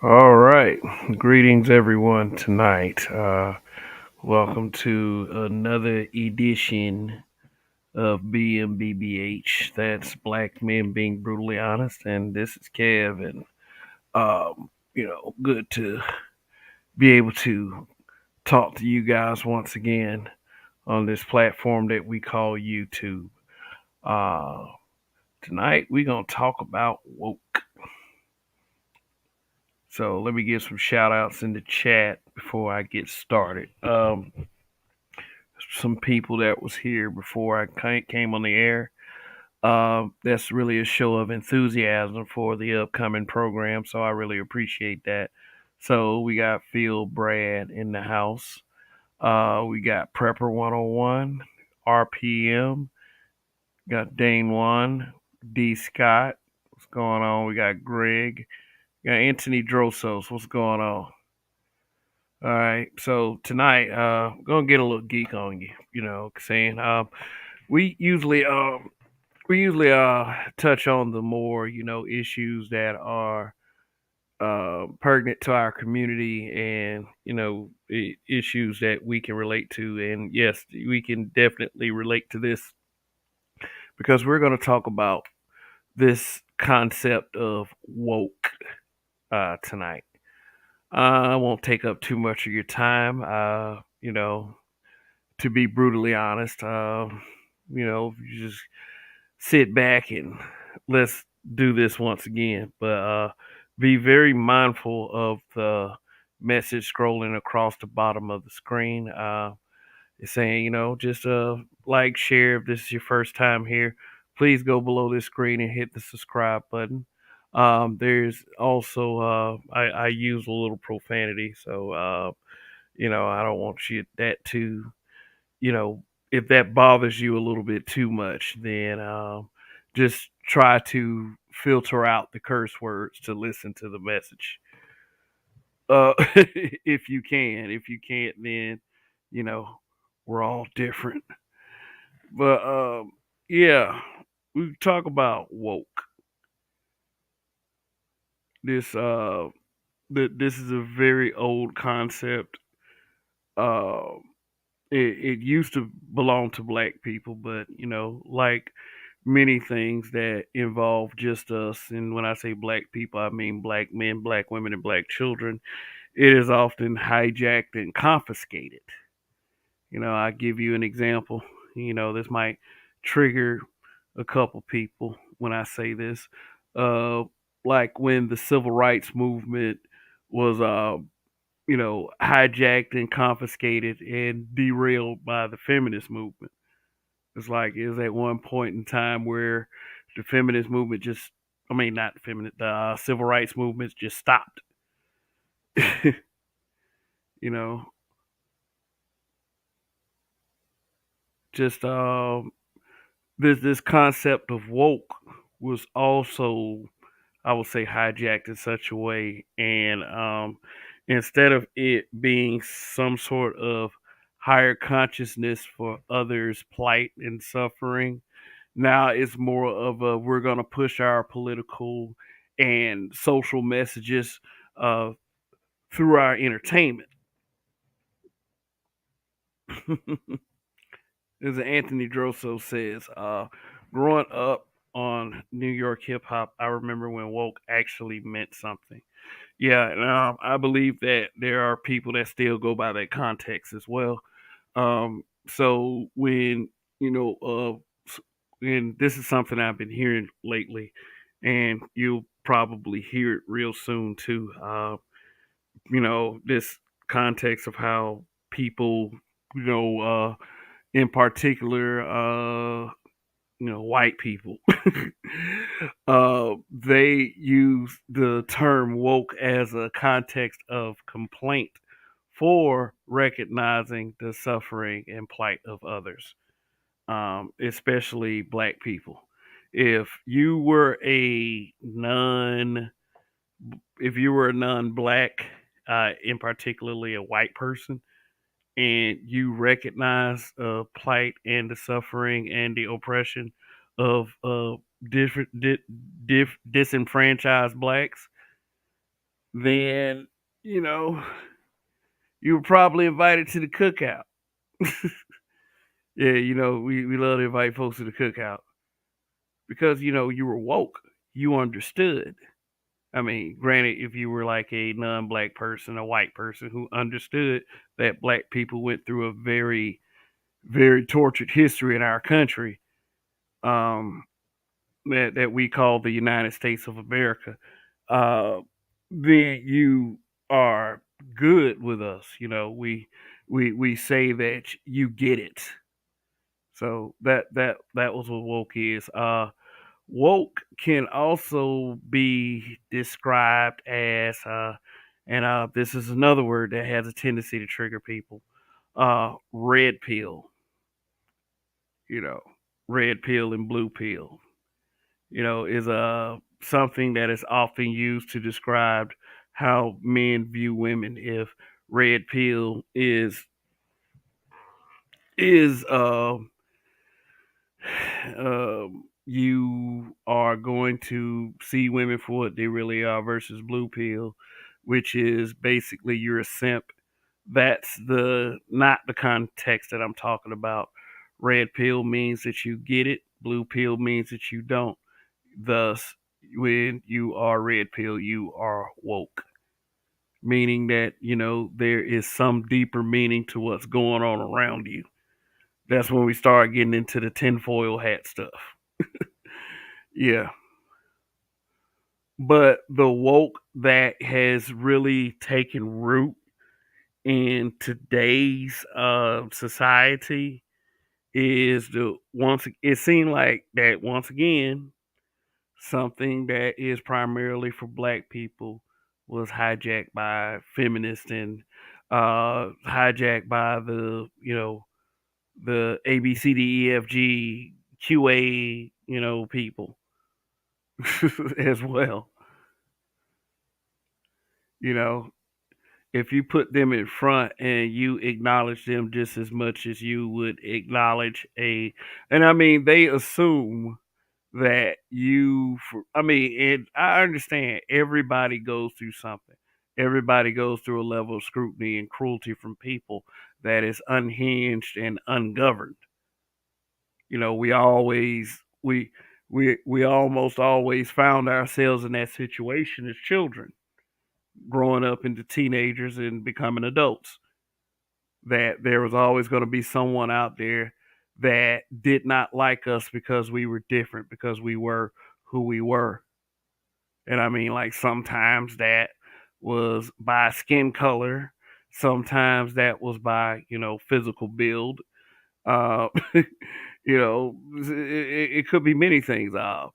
All right. Greetings, everyone, tonight. Welcome to another edition of BMBBH. That's Black Men Being Brutally Honest. And this is Kev. And, good to be able to talk to you guys once again on this platform that we call YouTube. Uh, Tonight, we're going to talk about woke. So let me give some shout outs in the chat before I get started. Some people that was here before I came on the air. That's really a show of enthusiasm for the upcoming program, so I really appreciate that. So we got Phil Brad in the house. We got Prepper 101, RPM, got Dane One, D Scott. What's going on? We got Greg. We got Anthony Drosos. What's going on? All right. So tonight, gonna get a little geek on you. Saying we usually um we usually touch on the more issues that are pertinent to our community and issues that we can relate to. And yes, we can definitely relate to this because we're going to talk about this concept of woke tonight. I won't take up too much of your time. To be brutally honest, you just sit back and let's do this once again. But be very mindful of the message scrolling across the bottom of the screen. It's saying, just like, share if this is your first time here. Please go below this screen and hit the subscribe button. There's also, I use a little profanity, so, I don't want you that to if that bothers you a little bit too much, then just try to filter out the curse words to listen to the message. If you can. If you can't, then you know we're all different. But yeah, we talk about woke. This this is a very old concept. Uh, it used to belong to black people, but like many things that involve just us, and when I say black people, I mean black men, black women, and black children, it is often hijacked and confiscated. I give you an example. This might trigger a couple people when I say this. Uh, like when the civil rights movement was hijacked and confiscated and derailed by the feminist movement. It's like it was at one point in time where the feminist movement just, I mean, not the feminist, the civil rights movements just stopped. you know, just this concept of woke was also, I would say, hijacked in such a way, and instead of it being some sort of higher consciousness for others' plight and suffering, now it's more of a we're going to push our political and social messages uh, through our entertainment. As Anthony Drosso says, growing up on New York hip hop, I remember when woke actually meant something. Yeah, and I believe that there are people that still go by that context as well. So when you know, and this is something I've been hearing lately, and you'll probably hear it real soon too. This context of how people, in particular, white people, they use the term woke as a context of complaint for recognizing the suffering and plight of others, especially black people. If you were a non, if you were a non-black, in particularly a white person, and you recognize plight and the suffering and the oppression of different disenfranchised blacks, then you know you were probably invited to the cookout. Yeah, we love to invite folks to the cookout because you were woke. You understood. I mean, granted, if you were like a non-black person, a white person who understood that black people went through a very, very tortured history in our country, um, that we call the United States of America, uh, then you are good with us. We say that you get it. So that was what woke is. Woke can also be described as, and this is another word that has a tendency to trigger people. Red pill. You know, red pill and blue pill. Is something that is often used to describe how men view women. If red pill is you are going to see women for what they really are versus blue pill, which is basically you're a simp. That's the not the context that I'm talking about. Red pill means that you get it. Blue pill means that you don't. Thus, when you are red pill, you are woke, meaning that there is some deeper meaning to what's going on around you. That's when we start getting into the tinfoil hat stuff. Yeah. But the woke that has really taken root in today's society is the once it seemed like that once again something that is primarily for black people was hijacked by feminists and hijacked by the ABCDEFGQA people as well. You know, if you put them in front and you acknowledge them just as much as you would acknowledge and I mean, they assume that I mean, and I understand everybody goes through something. Everybody goes through a level of scrutiny and cruelty from people that is unhinged and ungoverned. We always we almost always found ourselves in that situation as children, growing up into teenagers and becoming adults. That there was always going to be someone out there that did not like us because we were different, because we were who we were. And I mean, like, sometimes that was by skin color, sometimes that was by, physical build. Uh, it could be many things. Uh,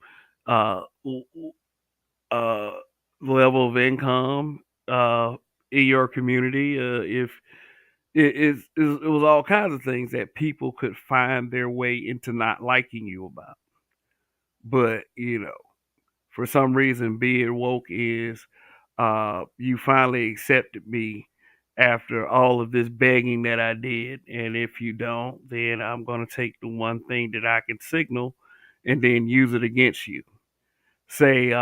uh, Level of income in your community. If it was all kinds of things that people could find their way into not liking you about. But for some reason, being woke is you finally accepted me after all of this begging that I did, and if you don't, then I'm going to take the one thing that I can signal and then use it against you. Say,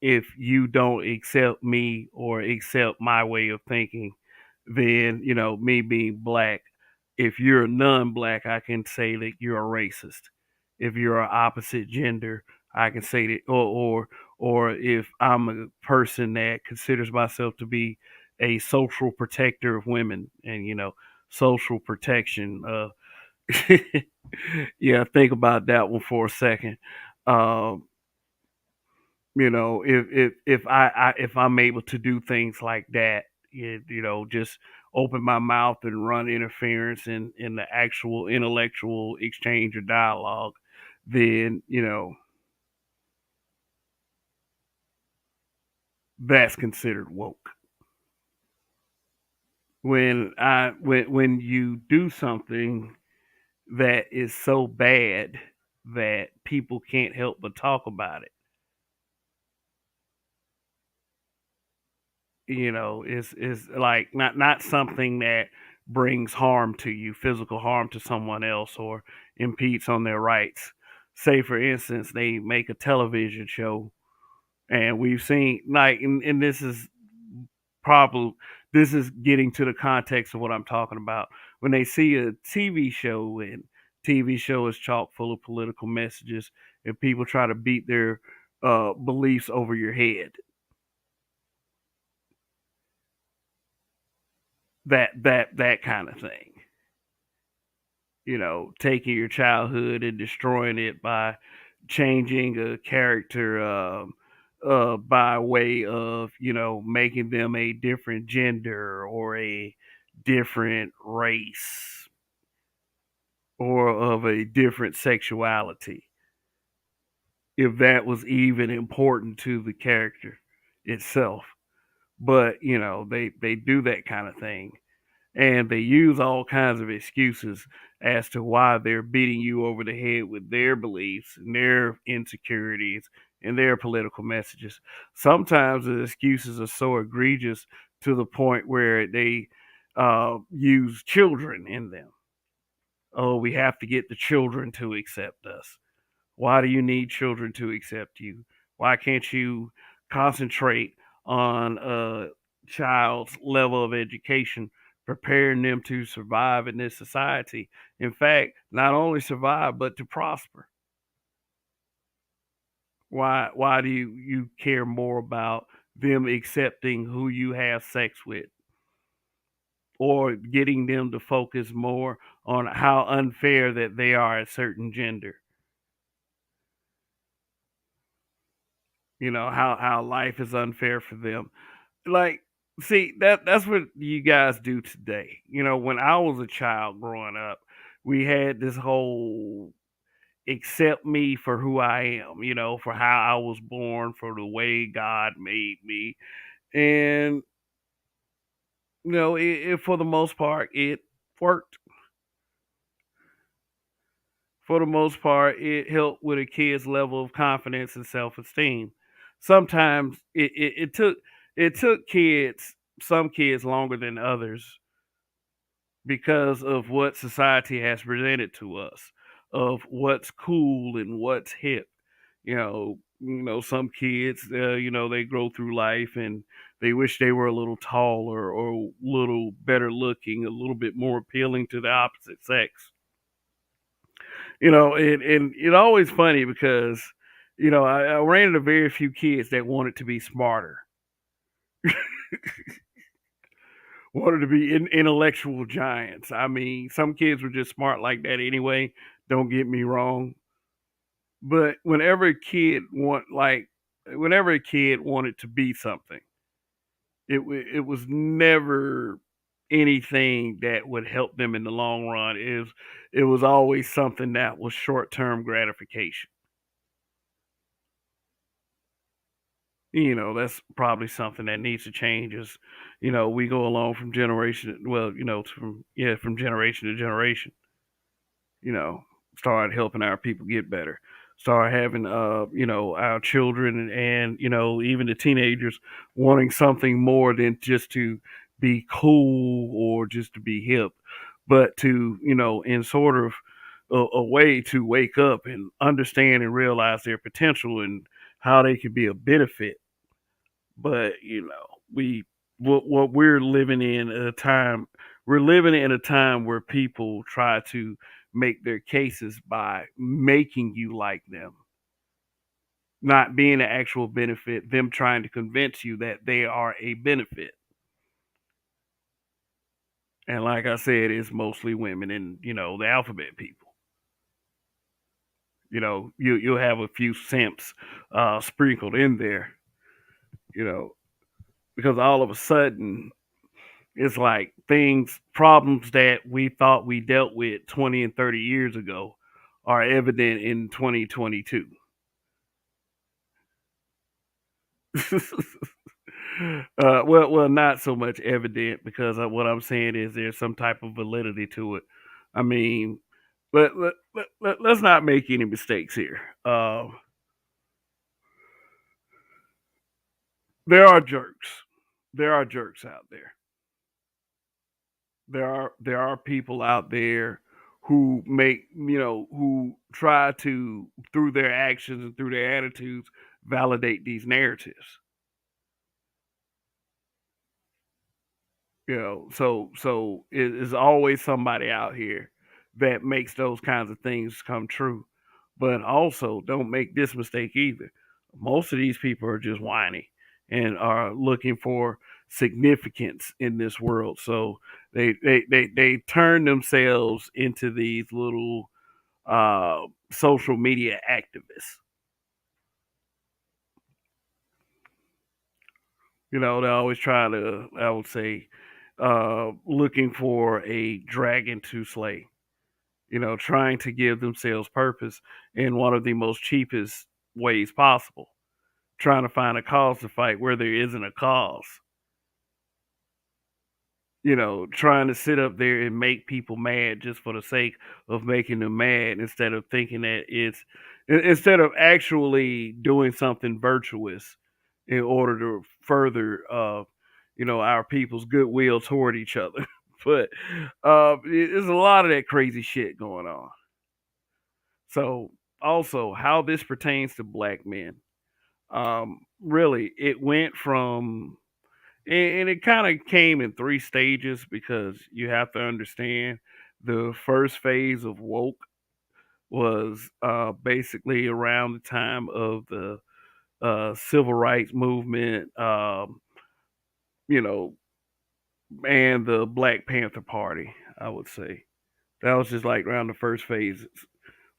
if you don't accept me or accept my way of thinking, then me being black, if you're non-black, I can say that you're a racist. If you're an opposite gender, I can say that, or if I'm a person that considers myself to be a social protector of women, and social protection. Yeah, think about that one for a second. Um, if I'm able to do things like that, just open my mouth and run interference in the actual intellectual exchange or dialogue, then that's considered woke. When you do something that is so bad that people can't help but talk about it, is like not something that brings harm to you, physical harm to someone else, or impedes on their rights. Say for instance, they make a television show, and we've seen, like, and this is probably this is getting to the context of what I'm talking about. When they see a TV show and TV show is chock full of political messages and people try to beat their beliefs over your head, that kind of thing. Taking your childhood and destroying it by changing a character by way of making them a different gender or a different race or of a different sexuality, if that was even important to the character itself. But they do that kind of thing, and they use all kinds of excuses as to why they're beating you over the head with their beliefs and their insecurities and their political messages. Sometimes the excuses are so egregious to the point where they use children in them. Oh, we have to get the children to accept us. Why do you need children to accept you? Why can't you concentrate on a child's level of education, preparing them to survive in this society? In fact, not only survive, but to prosper. Why do you care more about them accepting who you have sex with, or getting them to focus more on how unfair that they are a certain gender? How life is unfair for them. Like, see, that's what you guys do today. When I was a child growing up, we had this whole accept me for who I am, for how I was born, for the way God made me. And for the most part it worked. For the most part, it helped with a kid's level of confidence and self-esteem. Sometimes it took some kids longer than others because of what society has presented to us, of what's cool and what's hip. Some kids, they grow through life and they wish they were a little taller or a little better looking, a little bit more appealing to the opposite sex. And it's always funny because I ran into very few kids that wanted to be smarter, wanted to be intellectual giants. I mean, some kids were just smart like that anyway. Don't get me wrong, but whenever a kid wanted to be something, it was never anything that would help them in the long run. It was always something that was short term gratification. That's probably something that needs to change as we go along from generation, well, from generation to generation. you know start helping our people get better, start having our children and even the teenagers wanting something more than just to be cool or just to be hip, but to in sort of a way to wake up and understand and realize their potential and how they can be a benefit. But we what we're living in a time where people try to make their cases by making you like them, not being an actual benefit, them trying to convince you that they are a benefit. And like I said, it's mostly women and the alphabet people. You'll have a few simps sprinkled in there, you know because all of a sudden it's like problems that we thought we dealt with 20 and 30 years ago are evident in 2022. Well, not so much evident because what I'm saying is there's some type of validity to it. I mean, let's not make any mistakes here. There are jerks. There are jerks out there. There are people out there who try to, through their actions and through their attitudes, validate these narratives. So it is always somebody out here that makes those kinds of things come true. But also, don't make this mistake either. Most of these people are just whiny and are looking for significance in this world. So they turn themselves into these little social media activists. They always try to, I would say, looking for a dragon to slay. Trying to give themselves purpose in one of the most cheapest ways possible. Trying to find a cause to fight where there isn't a cause. Trying to sit up there and make people mad just for the sake of making them mad instead of thinking that instead of actually doing something virtuous in order to further our people's goodwill toward each other. But there's a lot of that crazy shit going on. So also how this pertains to black men. Really, it went from and it kind of came in three stages because you have to understand the first phase of woke was basically around the time of the civil rights movement, you know, and the Black Panther Party. I would say that was just like around the first phase,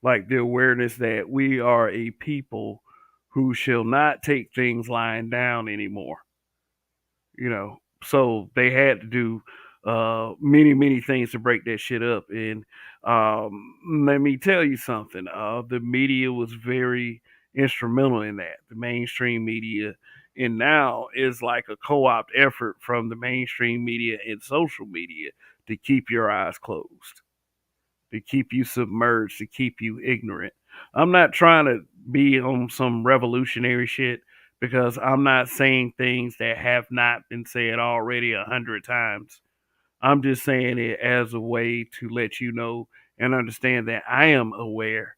like the awareness that we are a people who shall not take things lying down anymore. So they had to do many things to break that shit up. And let me tell you something, the media was very instrumental in that, the mainstream media. And now is like a co-op effort from the mainstream media and social media to keep your eyes closed, to keep you submerged, to keep you ignorant. I'm not trying to be on some revolutionary shit because I'm not saying things that have not been said already 100 times. I'm just saying it as a way to let you know and understand that I am aware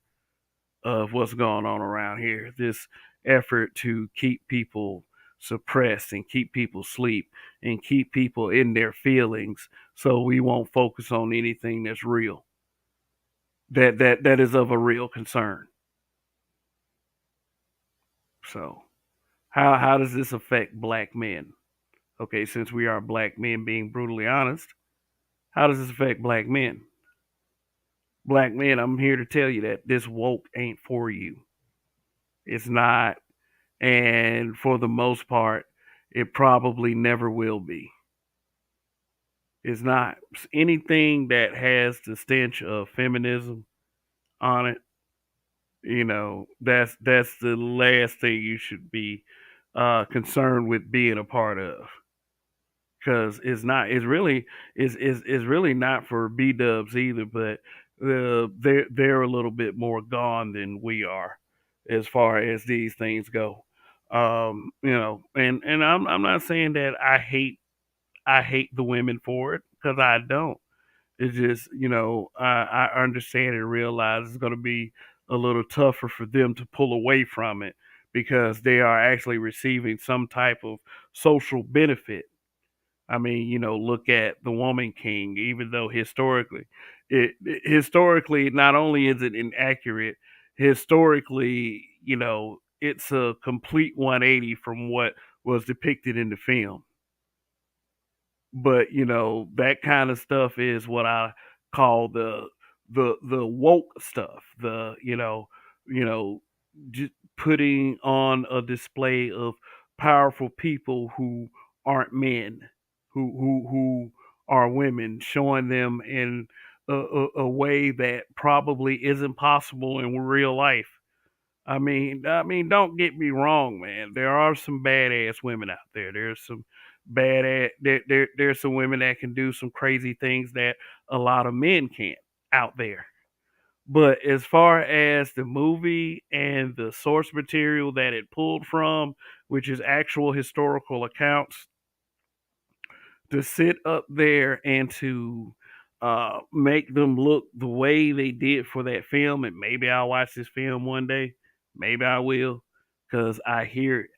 of what's going on around here. This effort to keep people suppressed and keep people asleep and keep people in their feelings so we won't focus on anything that's real, that is of a real concern. So how does this affect black men? Okay, since we are black men being brutally honest, how does this affect black men? Black men, I'm here to tell you that this woke ain't for you. It's not, and for the most part, it probably never will be. It's not anything that has the stench of feminism on it. That's the last thing you should be concerned with being a part of, because it's really not for B dubs either, but they're a little bit more gone than we are as far as these things go. And I'm not saying that I hate the women for it, because I don't. It's just, I understand and realize it's going to be a little tougher for them to pull away from it because they are actually receiving some type of social benefit. I mean, look at the Woman King. Even though historically, not only is it inaccurate, historically, it's a complete 180 from what was depicted in the film. But that kind of stuff is what I call the woke stuff. The just putting on a display of powerful people who aren't men, who are women, showing them in a way that probably isn't possible in real life. I mean, don't get me wrong, man. There are some badass women out there. There's some there's some women that can do some crazy things that a lot of men can't out there. But as far as the movie and the source material that it pulled from, which is actual historical accounts, to sit up there and to make them look the way they did for that film, and maybe I'll watch this film one day. Maybe I will. because I hear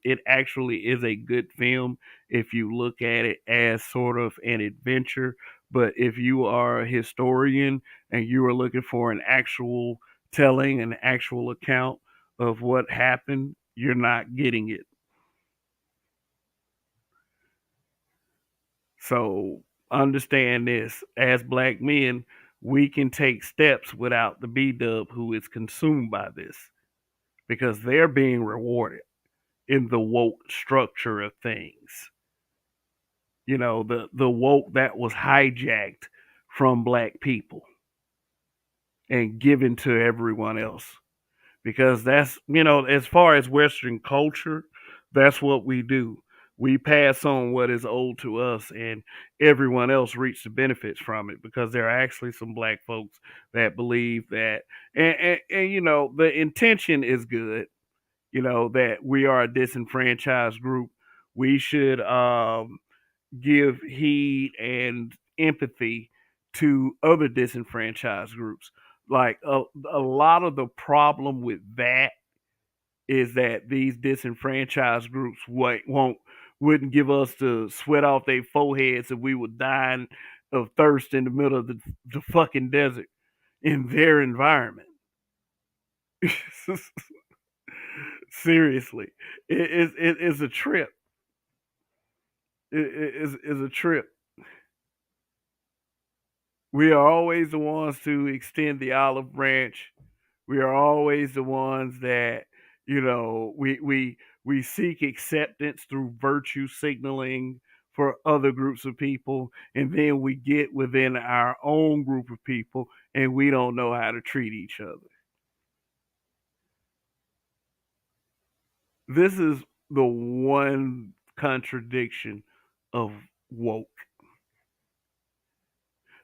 it actually is a good film if you look at it as sort of an adventure. But if you are a historian and you are looking for an actual telling, an actual account of what happened, you're not getting it. So understand this: as black men, we can take steps without the B Dub who is consumed by this because they're being rewarded in the woke structure of things. You know, the woke that was hijacked from black people and given to everyone else. Because that's, as far as Western culture, that's what we do. We pass on what is owed to us, and everyone else reaps the benefits from it because there are actually some black folks that believe that, and the intention is good, that we are a disenfranchised group. We should give heed and empathy to other disenfranchised groups. Like a lot of the problem with that is that these disenfranchised groups wouldn't give us the sweat off their foreheads if we were dying of thirst in the middle of the fucking desert in their environment. Seriously, it's a trip. It's a trip. We are always the ones to extend the olive branch. We are always the ones that, we seek acceptance through virtue signaling for other groups of people, and then we get within our own group of people and we don't know how to treat each other. This is the one contradiction of woke.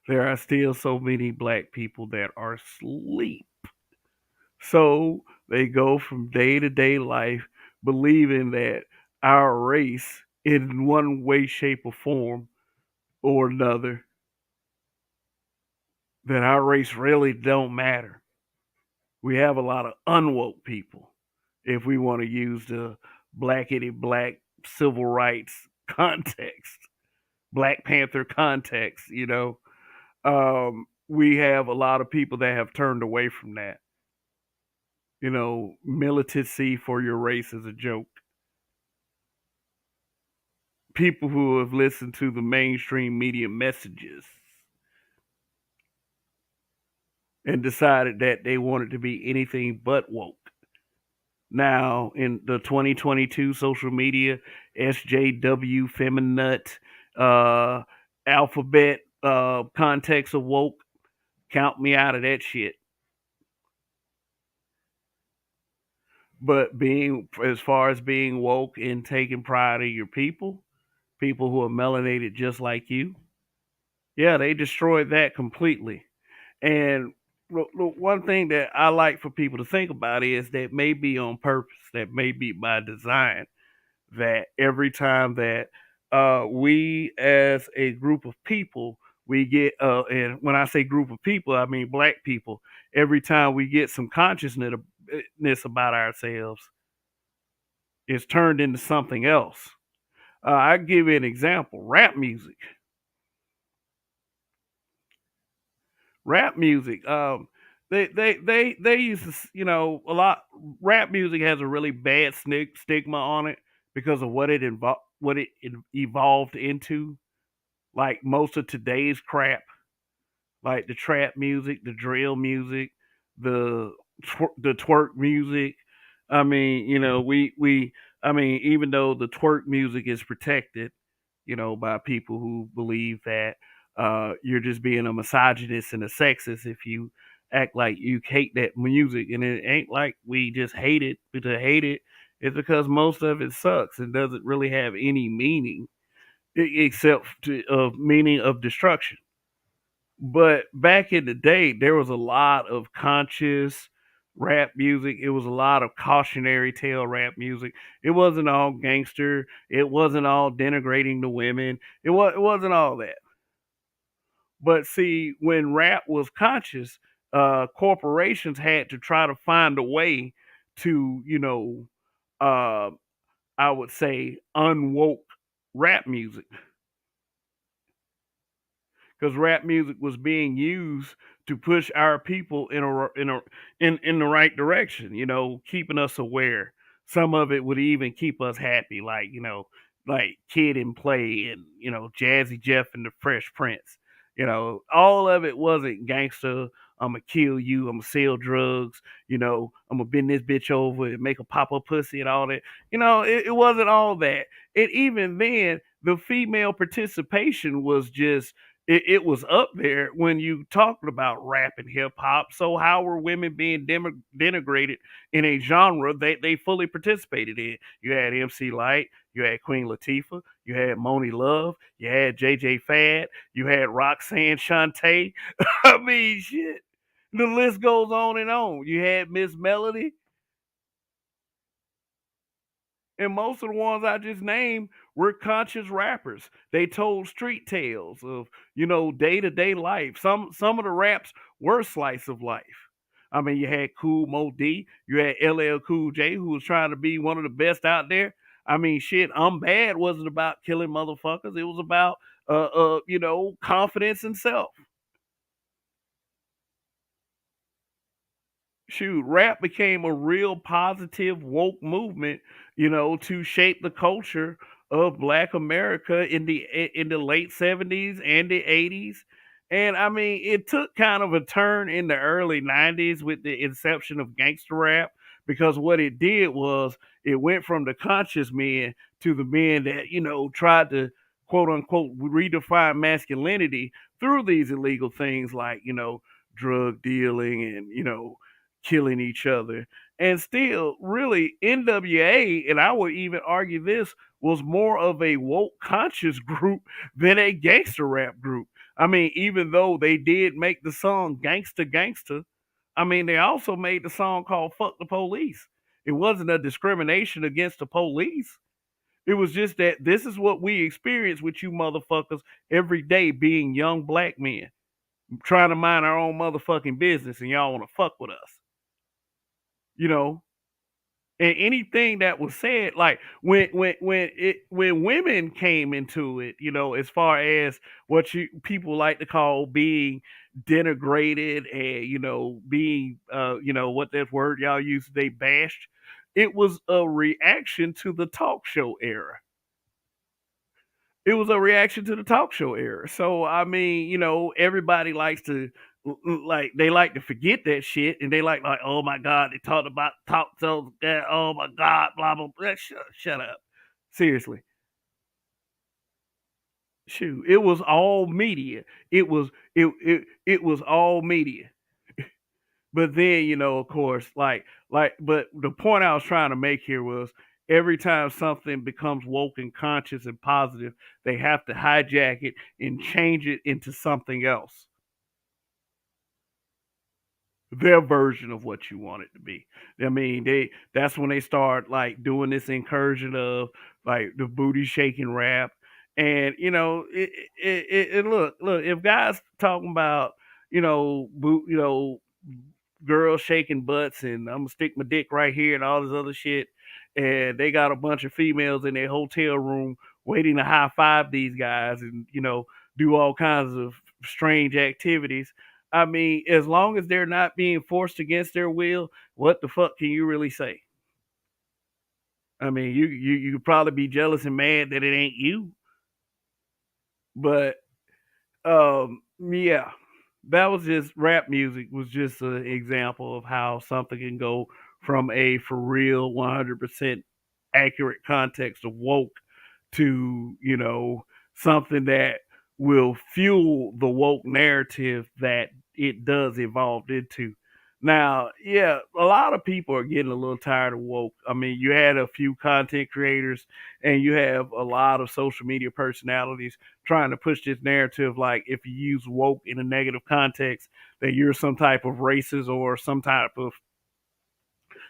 There are still so many black people that are asleep. So they go from day to day life believing that our race, in one way, shape, or form or another, that our race really don't matter. We have a lot of unwoke people, if we want to use the blackety black civil rights context, Black Panther context, we have a lot of people that have turned away from that. Militancy for your race is a joke. People who have listened to the mainstream media messages and decided that they wanted to be anything but woke. Now, in the 2022 social media, SJW, Feminut, uh, alphabet context of woke, count me out of that shit. But as far as being woke and taking pride in your people who are melanated just like you, yeah, they destroyed that completely. And one thing that I like for people to think about is that may be on purpose, that may be by design, that every time that we as a group of people, we get, and when I say group of people, I mean black people, every time we get some consciousness about ourselves, it's turned into something else. I give you an example: rap music. Rap music. They use this, a lot. Rap music has a really bad stigma on it because of what it evolved into. Like most of today's crap, like the trap music, the drill music, the twerk music. I mean, I mean, even though the twerk music is protected, by people who believe that you're just being a misogynist and a sexist if you act like you hate that music, and it ain't like we just hate it to hate it. It's because most of it sucks and doesn't really have any meaning except of meaning of destruction. But back in the day, there was a lot of conscious rap music. It was a lot of cautionary tale rap music. It wasn't all gangster. It wasn't all denigrating the women. It wasn't all that. But see, when rap was conscious, corporations had to try to find a way to, uh, I would say, unwoke rap music, because rap music was being used to push our people in the right direction. Keeping us aware. Some of it would even keep us happy, like Kid and Play, and Jazzy Jeff and the Fresh Prince. All of it wasn't gangster. I'm gonna kill you. I'm gonna sell drugs. I'm gonna bend this bitch over and make a pop up pussy and all that. It wasn't all that. And even then, the female participation was just it was up there when you talked about rap and hip hop. So how were women being denigrated in a genre they fully participated in? You had MC Light, you had Queen Latifah, you had Moni Love, you had JJ Fad, you had Roxanne Shante. I mean, shit. The list goes on and on. You had Miss Melody, and most of the ones I just named were conscious rappers. They told street tales of, day to day life. Some of the raps were slice of life. I mean, you had Cool Mo D, you had LL Cool J, who was trying to be one of the best out there. I mean, shit, I'm Bad wasn't about killing motherfuckers. It was about, confidence and self. Shoot, rap became a real positive woke movement, to shape the culture of Black America in the late 70s and the 80s. And I mean, it took kind of a turn in the early 90s with the inception of gangster rap, because what it did was it went from the conscious men to the men that, tried to quote unquote redefine masculinity through these illegal things like, drug dealing and, killing each other. And still, really, NWA, and I would even argue this, was more of a woke conscious group than a gangster rap group. I mean, even though they did make the song Gangsta Gangsta, I mean, they also made the song called Fuck the Police. It wasn't a discrimination against the police. It was just that this is what we experience with you motherfuckers every day being young black men trying to mind our own motherfucking business and y'all want to fuck with us. You know, and anything that was said, like when women came into it, as far as what you people like to call being denigrated and being what that word y'all use today, bashed. It was a reaction to the talk show era. It was a reaction to the talk show era. So I mean, everybody likes to like they like to forget that shit, and they like oh my god, they talked about talk shows. Oh my god, blah blah blah. Shut up. Seriously, shoot, it was all media. It was all media. But then, of course, but the point I was trying to make here was every time something becomes woke and conscious and positive, they have to hijack it and change it into something else, their version of what you want it to be. I mean, that's when they start like doing this incursion of like the booty shaking rap, and look, if guys talking about girls shaking butts and I'm gonna stick my dick right here and all this other shit. And they got a bunch of females in their hotel room waiting to high five these guys and, do all kinds of strange activities. I mean, as long as they're not being forced against their will, what the fuck can you really say? I mean, you could probably be jealous and mad that it ain't you, but yeah, that was just rap music was just an example of how something can go from a for real 100% accurate context of woke to something that will fuel the woke narrative that it does evolve into. Now, yeah, a lot of people are getting a little tired of woke. I mean, you had a few content creators and you have a lot of social media personalities trying to push this narrative like if you use woke in a negative context, that you're some type of racist or some type of,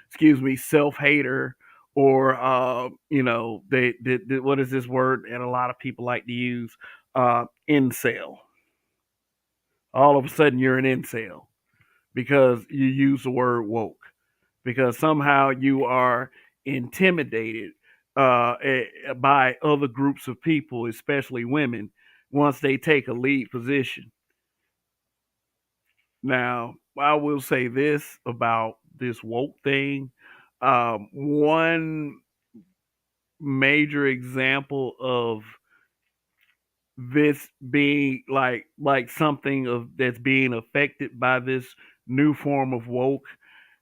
excuse me, self hater, or what is this word that a lot of people like to use, incel. All of a sudden you're an incel because you use the word woke, because somehow you are intimidated by other groups of people, especially women, once they take a lead position. Now, I will say this about this woke thing. One major example of this being like something of that's being affected by this new form of woke,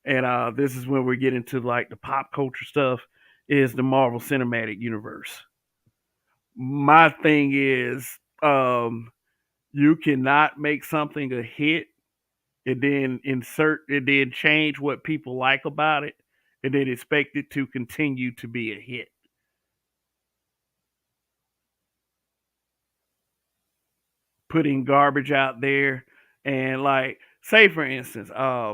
and this is when we get into like the pop culture stuff, is the Marvel Cinematic Universe. My thing is, you cannot make something a hit and then change what people like about it and then expect it to continue to be a hit. Putting garbage out there, and like, say for instance,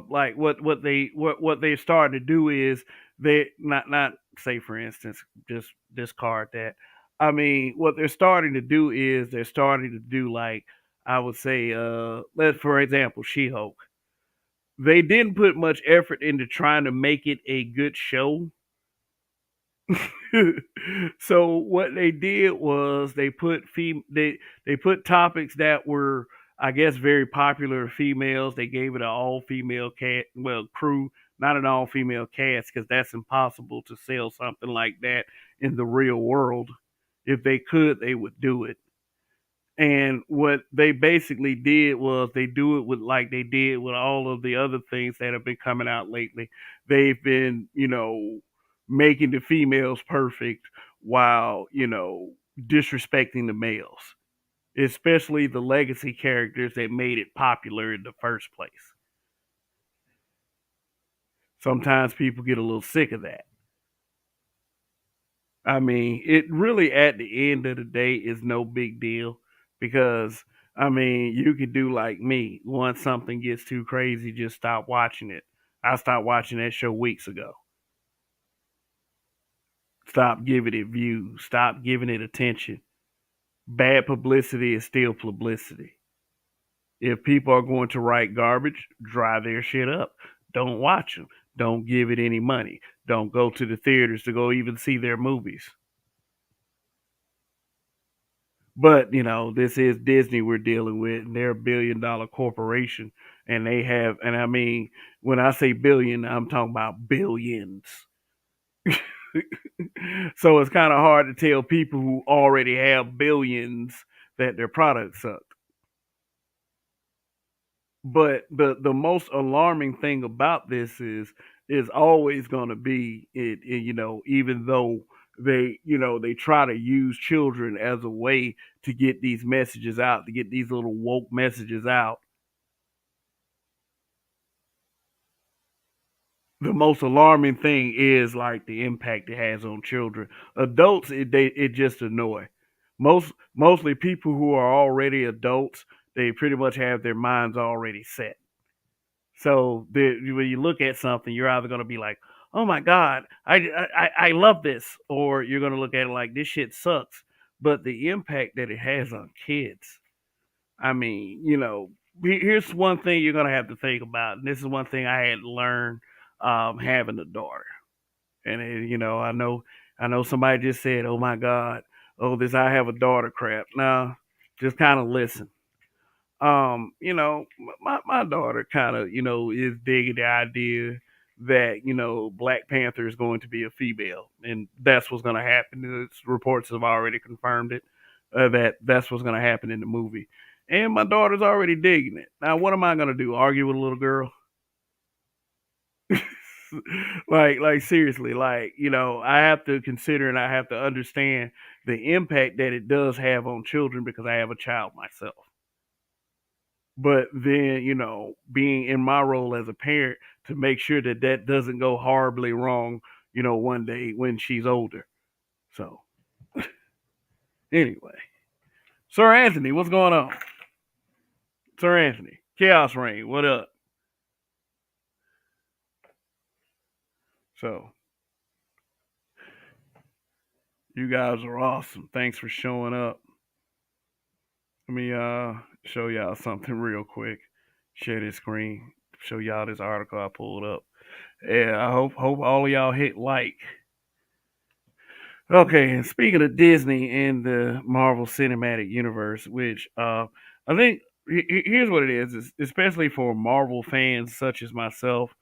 like what they're starting to do is, they not say for instance, just discard that. I mean, what they're starting to do is they're starting to do, like, I would say, let for example, She-Hulk. They didn't put much effort into trying to make it a good show. So what they did was they put topics that were, I guess, very popular with females. They gave it an all female crew, not an all female cast, because that's impossible to sell something like that in the real world. If they could, they would do it. And what they basically did was they do it with, like they did with all of the other things that have been coming out lately. They've been, making the females perfect while, disrespecting the males, especially the legacy characters that made it popular in the first place. Sometimes people get a little sick of that. I mean, it really, at the end of the day, is no big deal because, I mean, you could do like me. Once something gets too crazy, just stop watching it. I stopped watching that show weeks ago. Stop giving it views. Stop giving it attention. Bad publicity is still publicity. If people are going to write garbage, dry their shit up. Don't watch them. Don't give it any money. Don't go to the theaters to go even see their movies. But this is Disney we're dealing with, and they're a $1 billion corporation, and they have, and I mean, when I say billion, I'm talking about billions. So it's kind of hard to tell people who already have billions that their products suck. But the most alarming thing about this is always going to be it, even though they try to use children as a way to get these messages out, to get these little woke messages out. The most alarming thing is like the impact it has on children. Adults, it just annoy. Mostly people who are already adults, they pretty much have their minds already set. So when you look at something, you're either going to be like, "Oh my god, I love this," or you're going to look at it like, "This shit sucks." But the impact that it has on kids, I mean, here's one thing you're going to have to think about, and this is one thing I had to learn, having a daughter. And I know somebody just said, "Oh my god, oh this I have a daughter crap." Now, just kind of listen. My daughter kind of, is digging the idea that, Black Panther is going to be a female, and that's what's going to happen. It's, reports have already confirmed it, that that's what's going to happen in the movie, and my daughter's already digging it. Now, what am I going to do? Argue with a little girl? Like seriously, like, I have to consider and I have to understand the impact that it does have on children because I have a child myself. But then, being in my role as a parent to make sure that that doesn't go horribly wrong, one day when she's older. So, anyway, Sir Anthony, what's going on? Sir Anthony, Chaos Reign, what up? So, you guys are awesome. Thanks for showing up. Let me show y'all something real quick. Share this screen. Show y'all this article I pulled up. Yeah, I hope all of y'all hit like. Okay, and speaking of Disney and the Marvel Cinematic Universe, which I think here's what it is, especially for Marvel fans such as myself,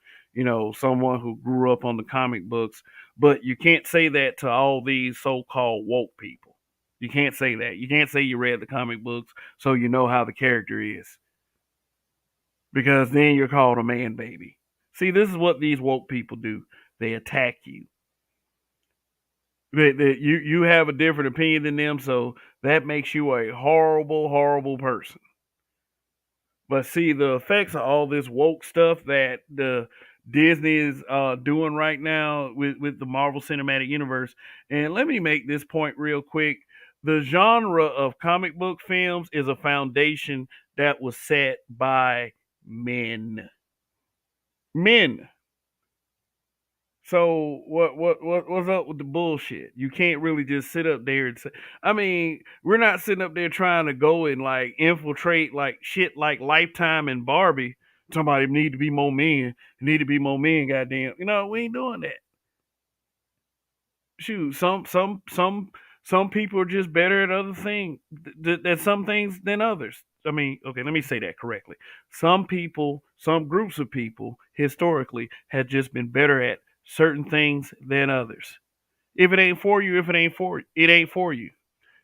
someone who grew up on the comic books, but you can't say that to all these so-called woke people. You can't say that. You can't say you read the comic books so you know how the character is, because then you're called a man baby. See, this is what these woke people do. They attack you. That you have a different opinion than them, so that makes you a horrible, horrible person. But see, the effects of all this woke stuff that the Disney is doing right now with the Marvel Cinematic Universe. And let me make this point real quick. The genre of comic book films is a foundation that was set by men. Men. So what's up with the bullshit? You can't really just sit up there and say. I mean, we're not sitting up there trying to go and like infiltrate like shit like Lifetime and Barbie. Somebody need to be more men. Need to be more men. Goddamn, we ain't doing that. Shoot, some people are just better at other things at some things than others. I mean, okay, let me say that correctly. Some people, some groups of people, historically, have just been better at certain things than others. If it ain't for you, if it ain't for it ain't for you.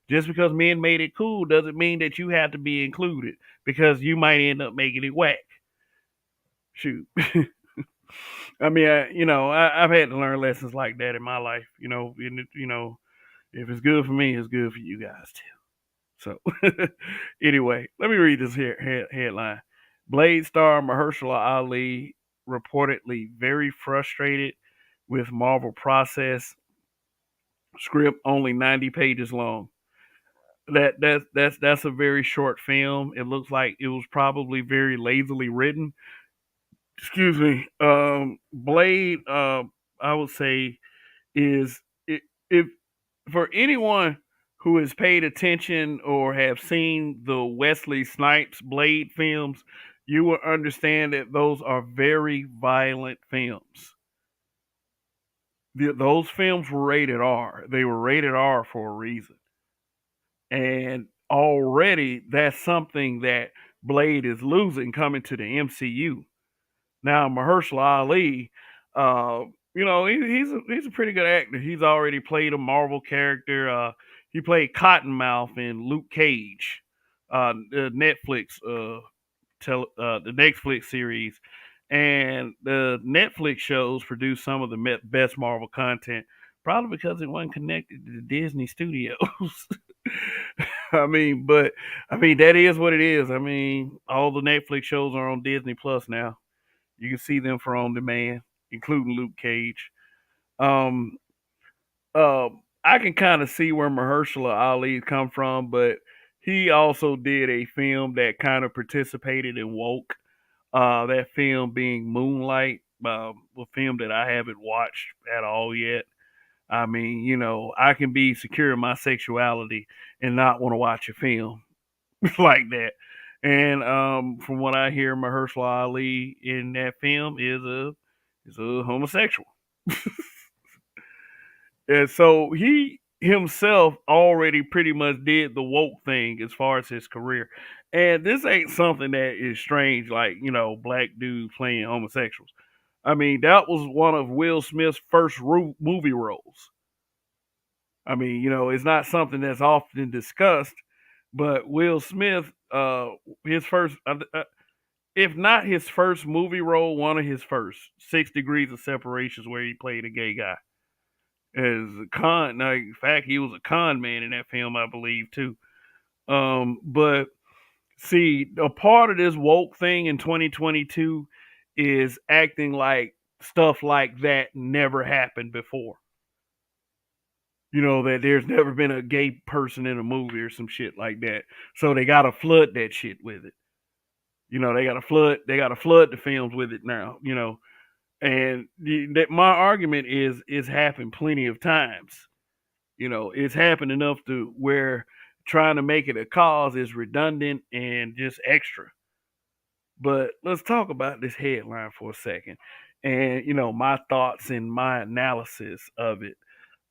Just because men made it cool doesn't mean that you have to be included because you might end up making it whack. Shoot. I mean, I've had to learn lessons like that in my life. If it's good for me, it's good for you guys too. So, anyway, let me read this here headline. Blade star Mahershala Ali reportedly very frustrated with Marvel process. Script only 90 pages long. That's a very short film. It looks like it was probably very lazily written. Excuse me. Blade, I would say, is if for anyone who has paid attention or have seen the Wesley Snipes Blade films, you will understand that those are very violent films. Those films were rated R. They were rated R for a reason. And already that's something that Blade is losing coming to the MCU. Now Mahershala Ali, uh, he's a pretty good actor. He's already played a Marvel character. He played Cottonmouth in Luke Cage, the the Netflix series, and the Netflix shows produce some of the best Marvel content. Probably because it wasn't connected to the Disney studios. But that is what it is. I mean, all the Netflix shows are on Disney Plus now. You can see them for on demand, including Luke Cage. Um, I can kind of see where Mahershala Ali come from, but he also did a film that kind of participated in woke. That film being Moonlight, a film that I haven't watched at all yet. I mean, I can be secure in my sexuality and not want to watch a film like that. And from what I hear, Mahershala Ali in that film is a homosexual, and so he himself already pretty much did the woke thing as far as his career. And this ain't something that is strange, like black dudes playing homosexuals. I mean, that was one of Will Smith's first movie roles. I mean, it's not something that's often discussed, but Will Smith, his first, if not his first movie role, one of his first, 6 Degrees of Separations, where he played a gay guy as a con. Now, in fact, he was a con man in that film, I believe, too. But see, a part of this woke thing in 2022 is acting like stuff like that never happened before. That there's never been a gay person in a movie or some shit like that. So they gotta flood that shit with it. They gotta flood the films with it now. And that my argument is it's happened plenty of times. It's happened enough to where trying to make it a cause is redundant and just extra. But let's talk about this headline for a second. And my thoughts and my analysis of it.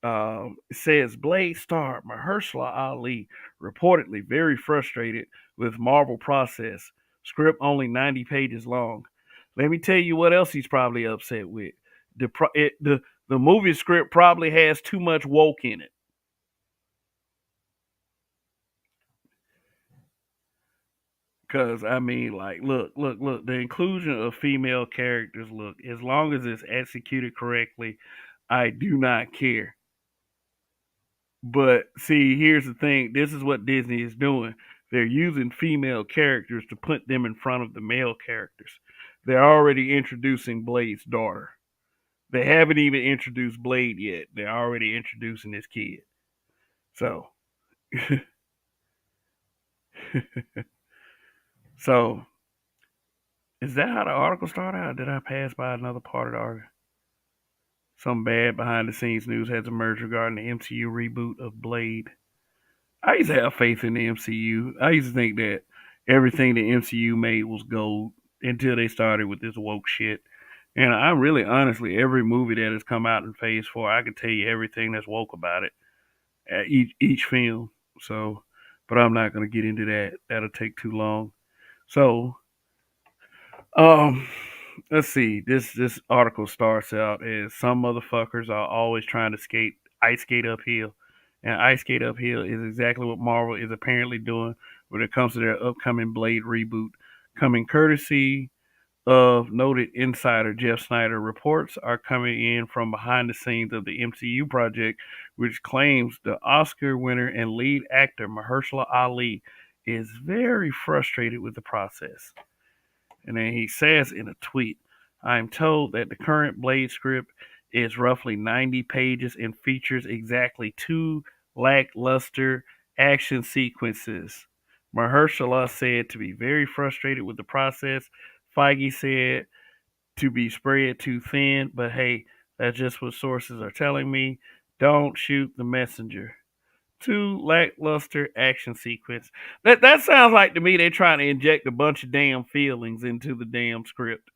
It says Blade star Mahershala Ali reportedly very frustrated with Marvel process. Script only 90 pages long. Let me tell you what else he's probably upset with. The movie script probably has too much woke in it. Cause I mean, like, look. The inclusion of female characters. Look, as long as it's executed correctly, I do not care. But see, here's the thing. This is what Disney is doing. They're using female characters to put them in front of the male characters. They're already introducing Blade's daughter. They haven't even introduced Blade yet. They're already introducing this kid. So, so is that how the article started out? Or did I pass by another part of the article? Some bad behind the scenes news has emerged regarding the MCU reboot of Blade. I used to have faith in the MCU. I used to think that everything the MCU made was gold until they started with this woke shit. And I really, honestly, every movie that has come out in Phase 4, I could tell you everything that's woke about it at each film. So, but I'm not going to get into that. That'll take too long. So, um, let's see. This article starts out as some motherfuckers are always trying to ice skate uphill, and ice skate uphill is exactly what Marvel is apparently doing when it comes to their upcoming Blade reboot, coming courtesy of noted insider Jeff Snyder. Reports are coming in from behind the scenes of the MCU project, which claims the Oscar winner and lead actor Mahershala Ali is very frustrated with the process. And then he says in a tweet, I'm told that the current Blade script is roughly 90 pages and features exactly two lackluster action sequences. Mahershala said to be very frustrated with the process. Feige said to be spread too thin, but hey, that's just what sources are telling me. Don't shoot the messenger. Two lackluster action sequence. That sounds like to me they're trying to inject a bunch of damn feelings into the damn script.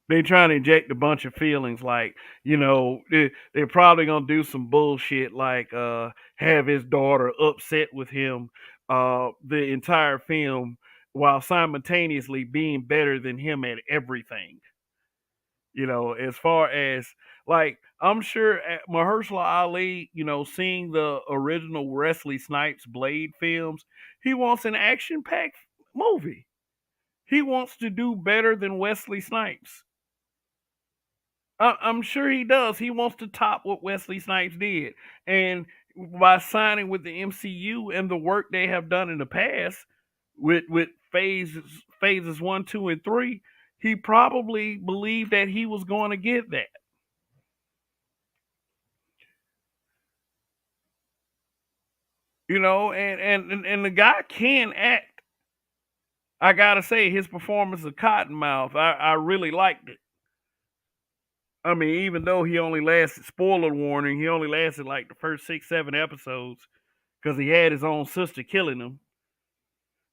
They're trying to inject a bunch of feelings, like, they're probably gonna do some bullshit like have his daughter upset with him the entire film while simultaneously being better than him at everything. As far as, like, I'm sure Mahershala Ali, seeing the original Wesley Snipes Blade films, he wants an action packed movie. He wants to do better than Wesley Snipes. I'm sure he does. He wants to top what Wesley Snipes did. And by signing with the MCU and the work they have done in the past with phases 1, 2, and 3, he probably believed that he was going to get that. And the guy can act. I gotta say, his performance of Cottonmouth, I really liked it. I mean, even though he only lasted, spoiler warning, he only lasted like the first 6, 7 episodes because he had his own sister killing him.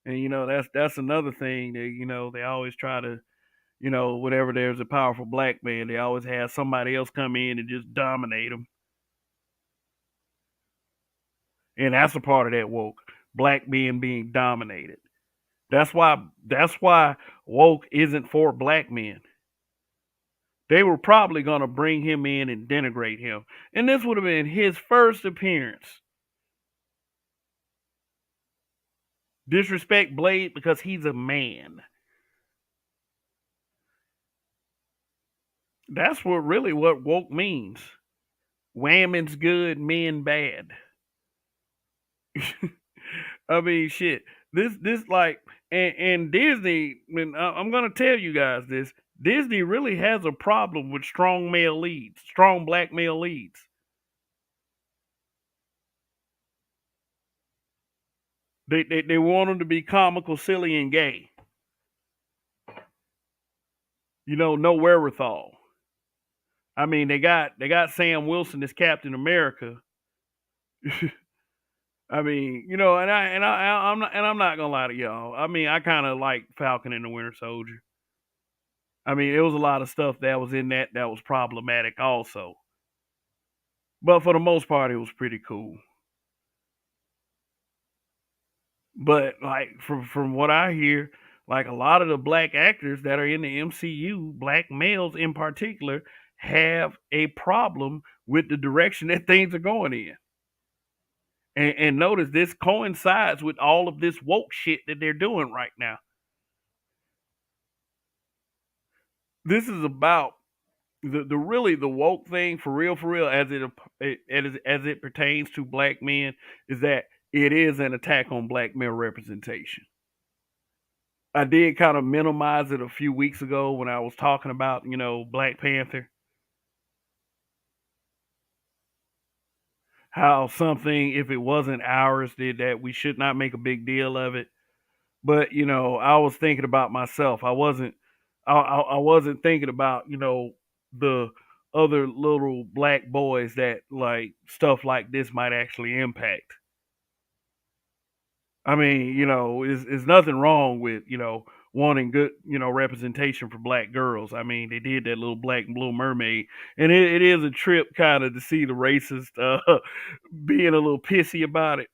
And that's another thing that they always try to, whenever there's a powerful black man, they always have somebody else come in and just dominate him. And that's a part of that woke, black men being dominated. That's why woke isn't for black men. They were probably gonna bring him in and denigrate him. And this would have been his first appearance. Disrespect Blade because he's a man. That's what woke means. Women's good, men bad. I mean, shit. This like, and Disney. I'm gonna tell you guys this. Disney really has a problem with strong male leads, strong black male leads. They want them to be comical, silly, and gay. No wherewithal. I mean, they got Sam Wilson as Captain America. I mean, I'm not gonna lie to y'all. I mean, I kind of like Falcon and the Winter Soldier. I mean, there was a lot of stuff that was in that was problematic also. But for the most part, it was pretty cool. But like from what I hear, like a lot of the black actors that are in the MCU, black males in particular, have a problem with the direction that things are going in. And notice this coincides with all of this woke shit that they're doing right now. This is about the really the woke thing for real, as it pertains to black men, is that it is an attack on black male representation. I did kind of minimize it a few weeks ago when I was talking about, Black Panther, how something, if it wasn't ours, did that we should not make a big deal of it. But, I was thinking about myself. I wasn't thinking about, the other little black boys that like stuff like this might actually impact. I mean, is nothing wrong with, wanting good, representation for black girls. I mean, they did that little Black and Blue Mermaid, and it is a trip kind of to see the racist being a little pissy about it.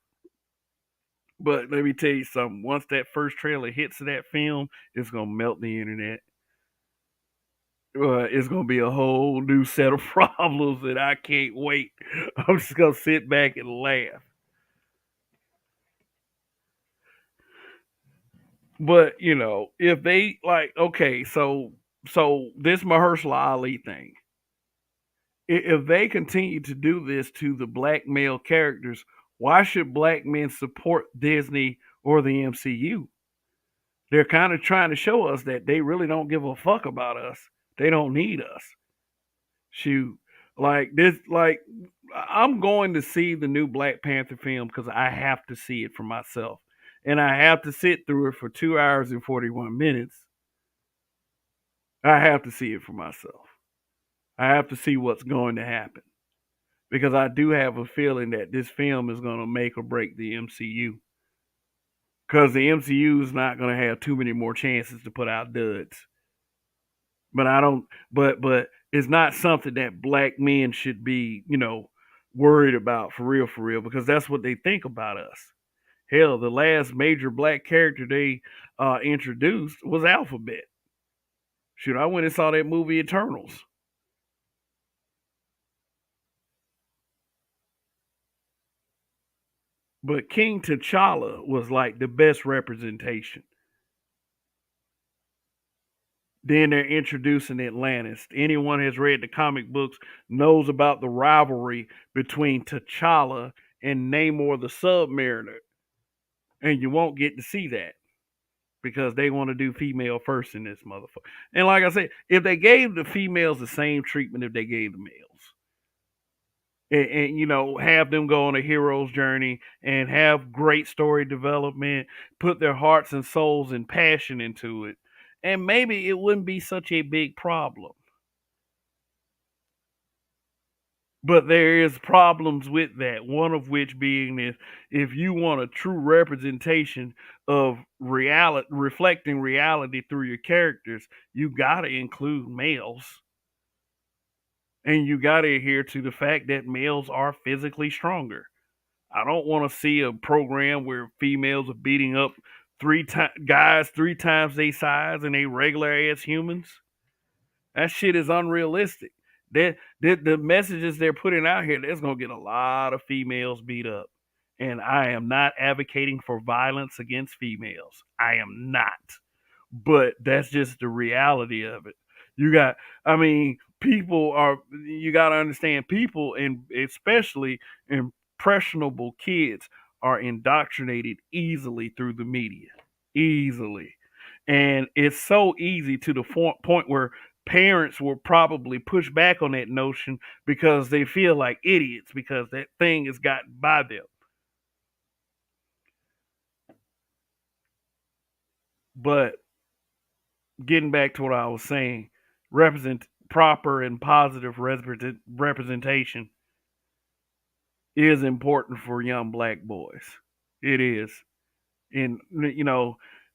But let me tell you something. Once that first trailer hits that film, it's gonna melt the internet. It's gonna be a whole new set of problems, and I can't wait. I'm just gonna sit back and laugh. But if they like, okay, so this Mahershala Ali thing, if they continue to do this to the black male characters, why should black men support Disney or the MCU? They're kind of trying to show us that they really don't give a fuck about us. They don't need us. Shoot, like this, like I'm going to see the new Black Panther film because I have to see it for myself, and I have to sit through it for 2 hours and 41 minutes. I have to see it for myself. I have to see what's going to happen because I do have a feeling that this film is going to make or break the MCU because the MCU is not going to have too many more chances to put out duds. But I don't. But it's not something that black men should be, worried about for real, because that's what they think about us. Hell, the last major black character they introduced was Alphabet. Shoot, I went and saw that movie Eternals. But King T'Challa was like the best representation. Then they're introducing Atlantis. Anyone has read the comic books knows about the rivalry between T'Challa and Namor the Submariner. And you won't get to see that because they want to do female first in this motherfucker. And like I said, if they gave the females the same treatment if they gave the males, and have them go on a hero's journey and have great story development, put their hearts and souls and passion into it, and maybe it wouldn't be such a big problem. But there is problems with that. One of which being this: if you want a true representation of reality, reflecting reality through your characters, you got to include males, and you got to adhere to the fact that males are physically stronger. I don't want to see a program where females are beating up guys 3 times their size and they regular ass humans. That shit is unrealistic. The messages they're putting out here, there's gonna get a lot of females beat up. And I am not advocating for violence against females. I am not. But that's just the reality of it. You got I mean, people are you gotta understand people, and especially impressionable kids, are indoctrinated easily through the media. Easily. And it's so easy to the point where parents will probably push back on that notion because they feel like idiots because that thing has gotten by them. But getting back to what I was saying, represent proper and positive representation is important for young black boys. It is. And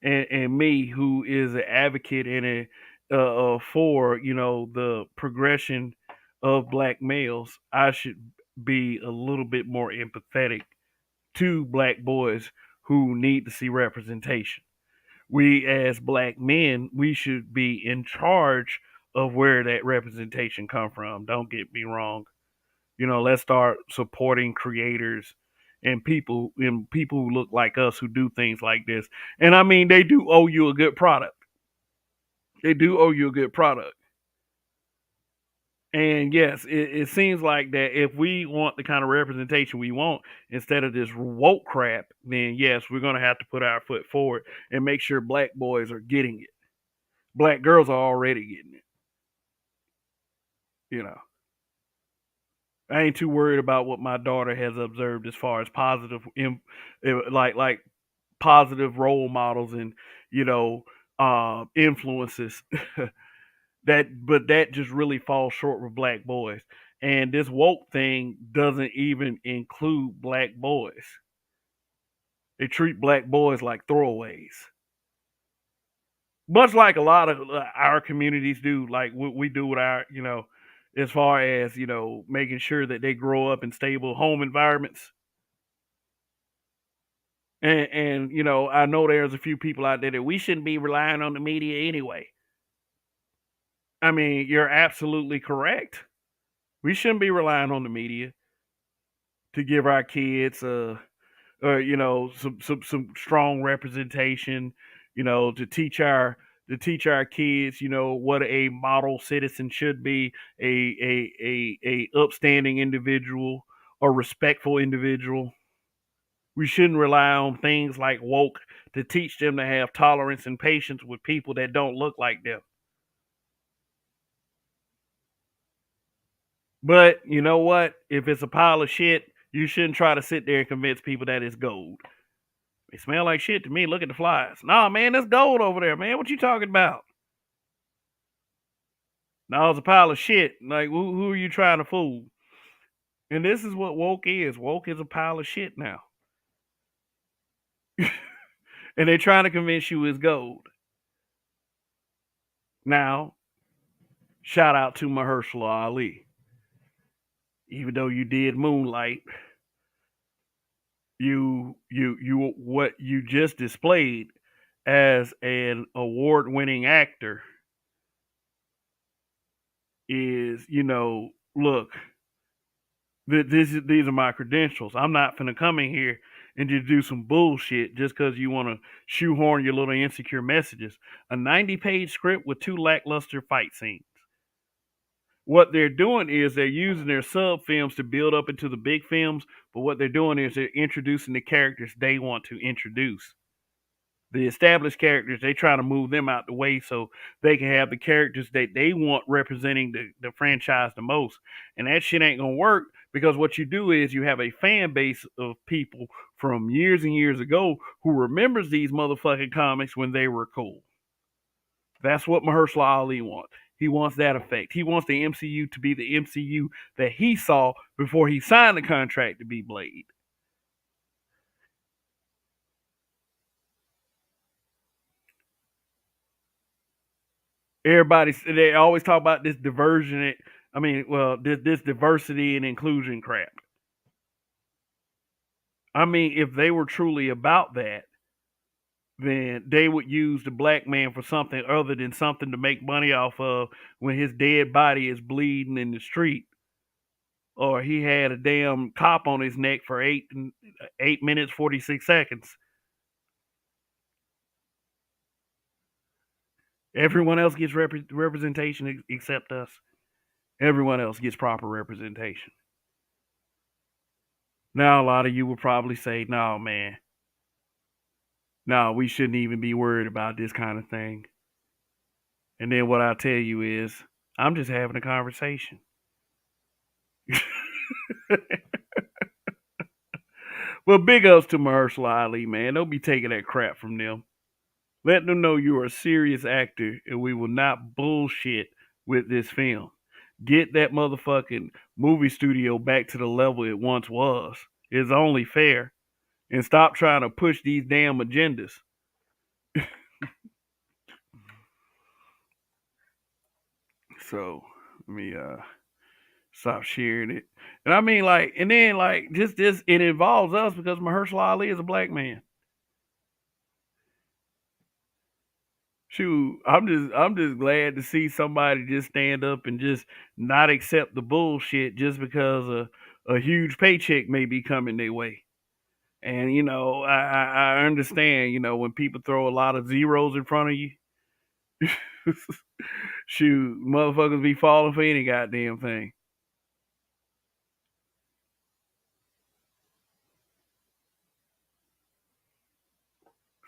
and me, who is an advocate and a for the progression of black males, I should be a little bit more empathetic to black boys who need to see representation. We as black men, we should be in charge of where that representation come from. Don't get me wrong. Let's start supporting creators and people who look like us who do things like this. And I mean, they do owe you a good product. They do owe you a good product. And yes, it seems like that if we want the kind of representation we want, instead of this woke crap, then yes, we're going to have to put our foot forward and make sure black boys are getting it. Black girls are already getting it. You know, I ain't too worried about what my daughter has observed as far as positive, like positive role models and you know influences. But that just really falls short with black boys. And this woke thing doesn't even include black boys. They treat black boys like throwaways, much like a lot of our communities do. Like what we do with our, as far as making sure that they grow up in stable home environments. And I know there's a few people out there that we shouldn't be relying on the media anyway. I mean, you're absolutely correct. We shouldn't be relying on the media to give our kids some strong representation, to teach our kids, what a model citizen should be, a upstanding individual or respectful individual. We shouldn't rely on things like woke to teach them to have tolerance and patience with people that don't look like them. But you know what? If it's a pile of shit, you shouldn't try to sit there and convince people that it's gold. They smell like shit to me. Look at the flies. Nah, man, that's gold over there, man. What you talking about? No, it's a pile of shit. Like, who are you trying to fool? And this is what woke is. Woke is a pile of shit now. And they're trying to convince you it's gold. Now, shout out to Mahershala Ali. Even though you did Moonlight, what you just displayed as an award-winning actor is, look, these are my credentials. I'm not finna come in here and just do some bullshit just because you want to shoehorn your little insecure messages. A 90-page script with 2 lackluster fight scenes. What they're doing is they're using their sub films to build up into the big films, but what they're doing is they're introducing the characters they want to introduce. The established characters, they try to move them out the way so they can have the characters that they want representing the franchise the most. And that shit ain't gonna work because what you do is you have a fan base of people from years and years ago who remembers these motherfucking comics when they were cool. That's what Mahershala Ali wants. He wants that effect. He wants the MCU to be the MCU that he saw before he signed the contract to be Blade. They always talk about this diversion. I mean, well, this diversity and inclusion crap. I mean, if they were truly about that, then they would use the black man for something other than something to make money off of when his dead body is bleeding in the street, or he had a damn cop on his neck for 8 minutes 46 seconds. Everyone else gets representation except us. Everyone else gets proper representation. Now, a lot of you will probably say, no, man, no, we shouldn't even be worried about this kind of thing. And then what I tell you is, I'm just having a conversation. Well, big ups to Mahershala Ali, man. Don't be taking that crap from them. Let them know you're a serious actor and we will not bullshit with this film. Get that motherfucking movie studio back to the level it once was. It's only fair. And stop trying to push these damn agendas. So let me Stop sharing it. And I mean, like, and then like just this, it involves us because Mahershala Ali is a black man. Shoot, I'm just glad to see somebody just stand up and just not accept the bullshit just because a huge paycheck may be coming their way. And I understand, when people throw a lot of zeros in front of you, shoot, motherfuckers be falling for any goddamn thing.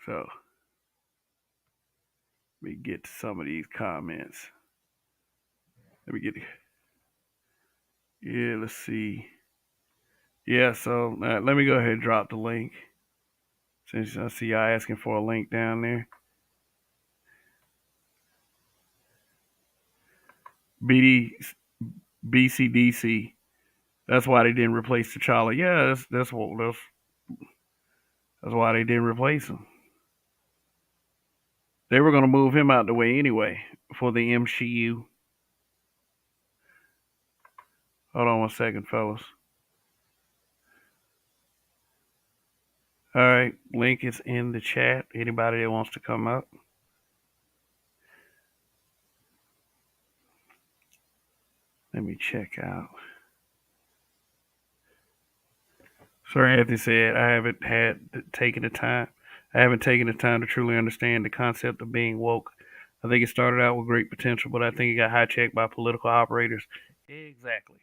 So let me get to some of these comments. Let me get. Yeah, let's see. Yeah, so let me go ahead and drop the link since I see y'all asking for a link down there. BD BCDC. That's why they didn't replace T'Challa. Yeah, that's why they didn't replace him. They were gonna move him out the way anyway for the MCU. Hold on one second, fellas. All right, link is in the chat. Anybody that wants to come up. Let me check out. Sir Anthony said, I haven't taken the time. I haven't taken the time to truly understand the concept of being woke. I think it started out with great potential, but I think it got hijacked by political operators. Exactly.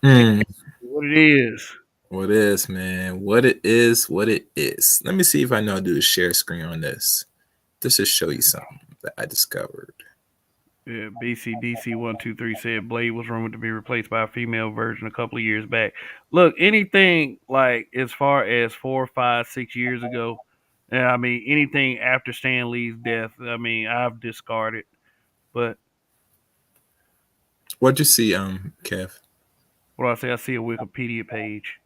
Mm. What it is. What is, man? What it is, what it is. Let me see if I know how to do a share screen on this. This will show you something that I discovered. Yeah, BCDC123 said Blade was rumored to be replaced by a female version a couple of years back. Look, anything like as far as 4, 5, 6 years ago, I mean, anything after Stan Lee's death, I mean, I've discarded. But What'd you see, Kev, what do I say? I see a Wikipedia page.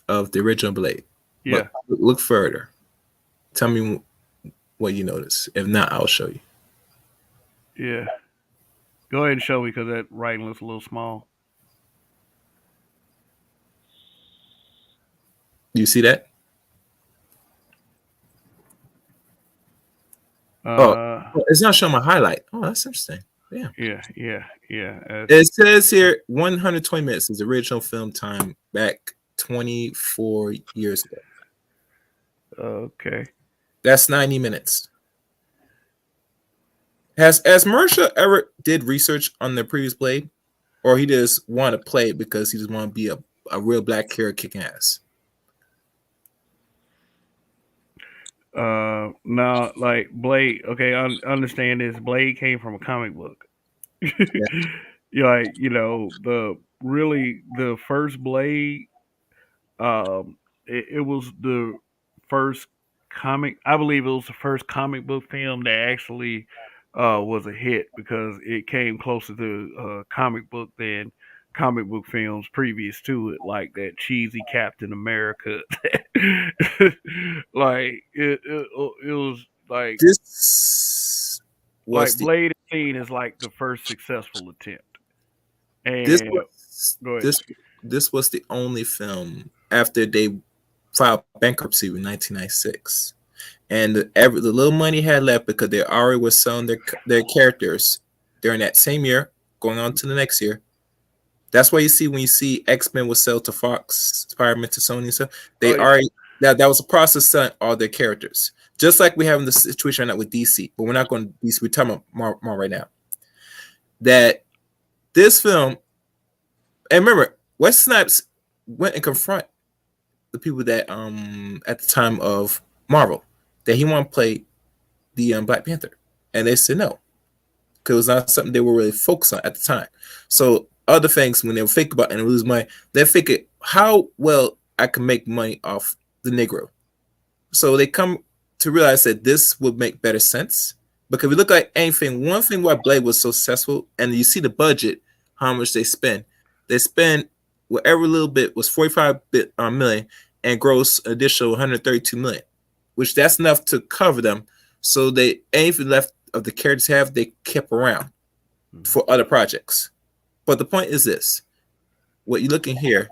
of the original Blade? Yeah, But look further. Tell me what you notice. If not, I'll show you. yeah. Go ahead and show me because that writing looks a little small. You see that? Oh, Uh, it's not showing my highlight. Oh, that's interesting. Yeah. yeah. It says here 120 minutes is the original film time back 24 years ago. Okay. That's 90 minutes. Has Marsha ever did research on the previous Blade? Or he just want to play it because he just want to be a real black hero kicking ass? Now, like Blade, okay, I understand this. Blade came from a comic book. Yeah. Like, the first Blade, it was the first comic. I believe it was the first comic book film that actually was a hit because it came closer to comic book than comic book films previous to it, like that cheesy Captain America. Like it was This was like the Blade is seen as like the first successful attempt. this And was go ahead. this was the only film after they filed bankruptcy in 1996, and the little money had left because they already were selling their characters during that same year, going on to the next year. That's why you see when you see X-Men was sold to Fox, Spider-Man to Sony and stuff, Oh they yeah. already that was a process selling all their characters. Just like we have in the situation right now with DC, but we're not going to DC. We're talking about more right now. That this film, and remember, West Snipes went and confront the people that at the time of Marvel that he wanted to play the Black Panther, and they said no because it was not something they were really focused on at the time. So other things when they were think about and lose money, they figured how well I can make money off the Negro. So they come to realize that this would make better sense. Because if we look at anything, one thing why Blade was so successful, and you see the budget, how much they spend. They spend whatever little bit was 45 million and gross additional 132 million. which that's enough to cover them. So they anything left of the characters have they kept around for other projects. But the point is this: what you're looking here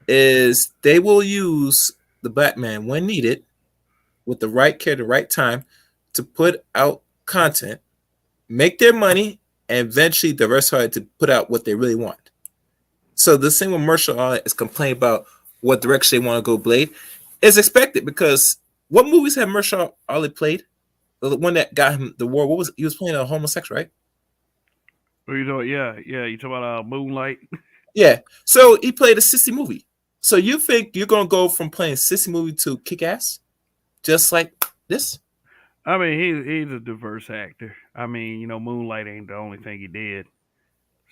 is they will use the Batman when needed, with the right character, right time, to put out content, make their money, and eventually diversify to put out what they really want. So the same with Marshall Ali is complaining about what direction they want to go Blade is expected because what movies have Marshall Ali played? The one that got him the war. What was he was playing a homosexual, right? What you talking? Yeah. You talking about Moonlight? Yeah. So he played a sissy movie. So you think you're gonna go from playing sissy movie to kick ass, just like this? I mean, he's a diverse actor. I mean, Moonlight ain't the only thing he did.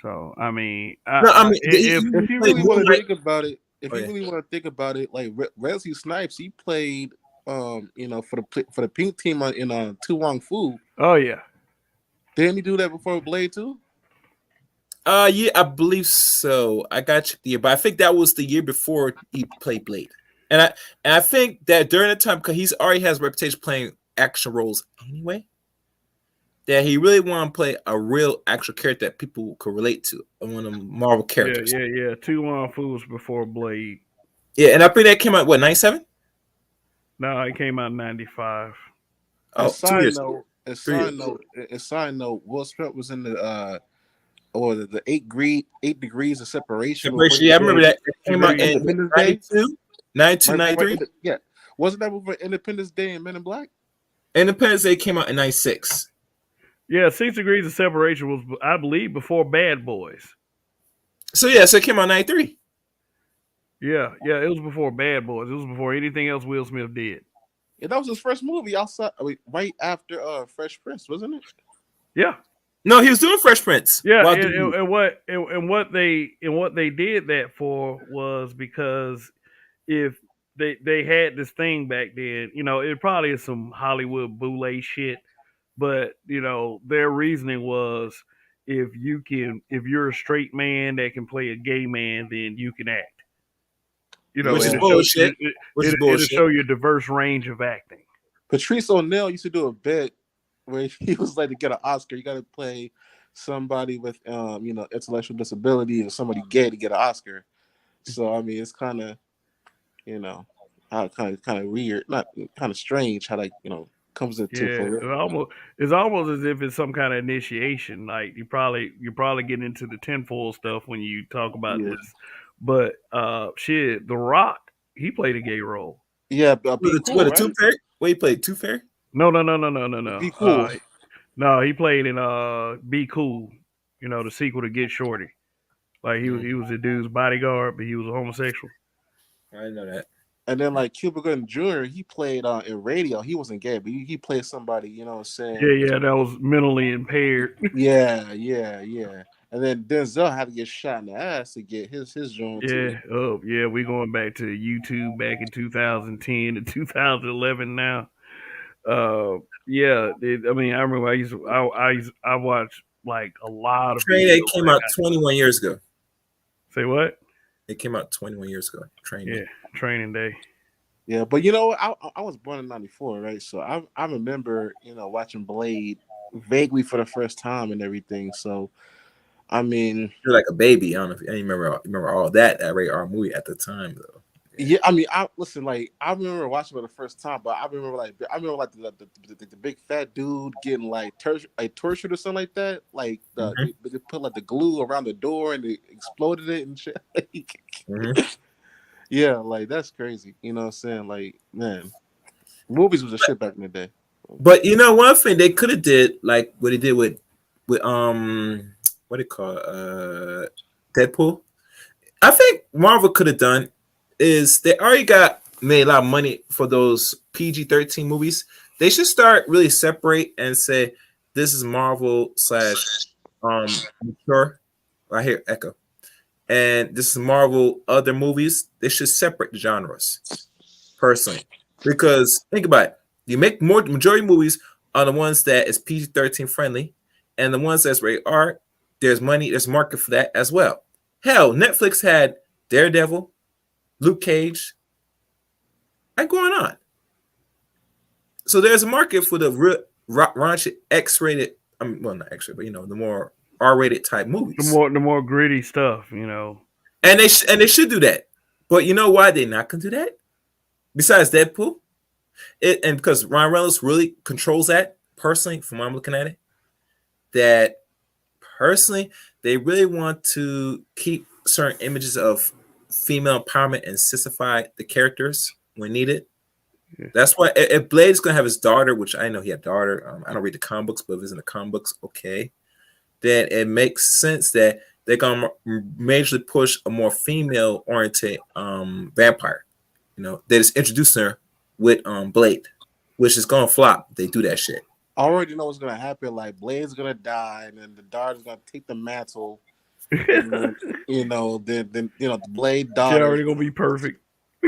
So I mean, No, I mean if If you played really want to Moonlight. think about it, Oh, yeah. like Wesley Snipes, he played, for the pink team in Tu Wong Fu. oh yeah, Didn't he do that before Blade 2? Yeah, I believe so. I got to check the year, but I think that was the year before he played Blade, and I think that during the time because he's already has a reputation playing action roles anyway, that he really want to play a real actual character that people could relate to, one of the Marvel characters. yeah. Two One Fools before Blade. Yeah, and I think that came out what 97? No, it came out in '95. Oh, 2 years. Side note, Will Smith was in the eight degrees of separation. Separation. Yeah, I remember that. It came out in Independence Day. 92, 93. Yeah, wasn't that before Independence Day and Men in Black? Independence Day came out in 96. Yeah, 6 Degrees of Separation was, I believe, before Bad Boys. So yeah, so it came out in 93. Yeah, it was before Bad Boys. It was before anything else Will Smith did. Yeah, that was his first movie outside, right after Fresh Prince, wasn't it? Yeah, No, he was doing Fresh Prince. yeah, While and, doing- and what they did that for was because if they had this thing back then, it probably is some Hollywood boule shit, but their reasoning was if you're a straight man that can play a gay man, then you can act. Which is it'll bullshit. Which is it'll bullshit. show you a diverse range of acting. Patrice O'Neal used to do a bit where he was like, to get an Oscar, you got to play somebody with intellectual disability and somebody gay to get an Oscar. So I mean, it's kind of kind of weird, not kind of strange how comes into Yeah, it's almost as if it's some kind of initiation. Like you're probably getting into the tinfoil stuff when you talk about this. But shit, The Rock, he played a gay role. Yeah, but What, a Tooth Fairy? Wait, he played Tooth Fairy? No. Be Cool. No, he played in Be Cool, the sequel to Get Shorty. Like he was a dude's bodyguard, but he was a homosexual. I didn't know that. And then like Cuba Gooding Jr., he played in Radio. He wasn't gay, but he played somebody, saying. Yeah, that was mentally impaired. Yeah. And then Denzel had to get shot in the ass to get his joint. Yeah. We going back to YouTube back in 2010 to 2011 now. I mean, I remember I watched like a lot of. Training Day came out 21 years ago. Say what? It came out 21 years ago. Training Day. Yeah, but I was born in '94, right? So I remember watching Blade vaguely for the first time and everything. So I mean, you're like a baby. I don't know if you remember all that rated R movie at the time though. Yeah, I mean, I remember watching it the first time, but I remember the big fat dude getting tortured or something like that. Like they put like the glue around the door and they exploded it and shit. Yeah, like that's crazy. You know what I'm saying? Like, man, movies was a shit back in the day. But one thing they could have did, like what they did with what do you call Deadpool. I think Marvel could have done is they already made a lot of money for those PG-13 movies. They should start really separate and say this is Marvel / mature. I hear echo. And this is Marvel other movies. They should separate the genres, personally. Because think about it. You make majority movies are the ones that is PG-13 friendly, and the ones that's rated R, there's money, there's market for that as well. Hell, Netflix had Daredevil, Luke Cage. What's going on? So there's a market for the raunchy X-rated. I mean, well, not X-rated, but the more R-rated type movies, The more gritty stuff, you know. and they should do that. But you know why they're not gonna do that? Besides Deadpool, and because Ryan Reynolds really controls that personally, from what I'm looking at it, that personally they really want to keep certain images of female empowerment and sissify the characters when needed. Yeah. That's why if Blade's gonna have his daughter, which I know he had a daughter, I don't read the comic books, but if it's in the comic books, okay, then it makes sense that they're gonna majorly push a more female-oriented vampire. That is introducing her with Blade, which is gonna flop. They do that shit. I already know what's gonna happen. Like Blade's gonna die, and then the daughter's gonna take the mantle. And then, then the Blade daughter. She's already gonna be perfect.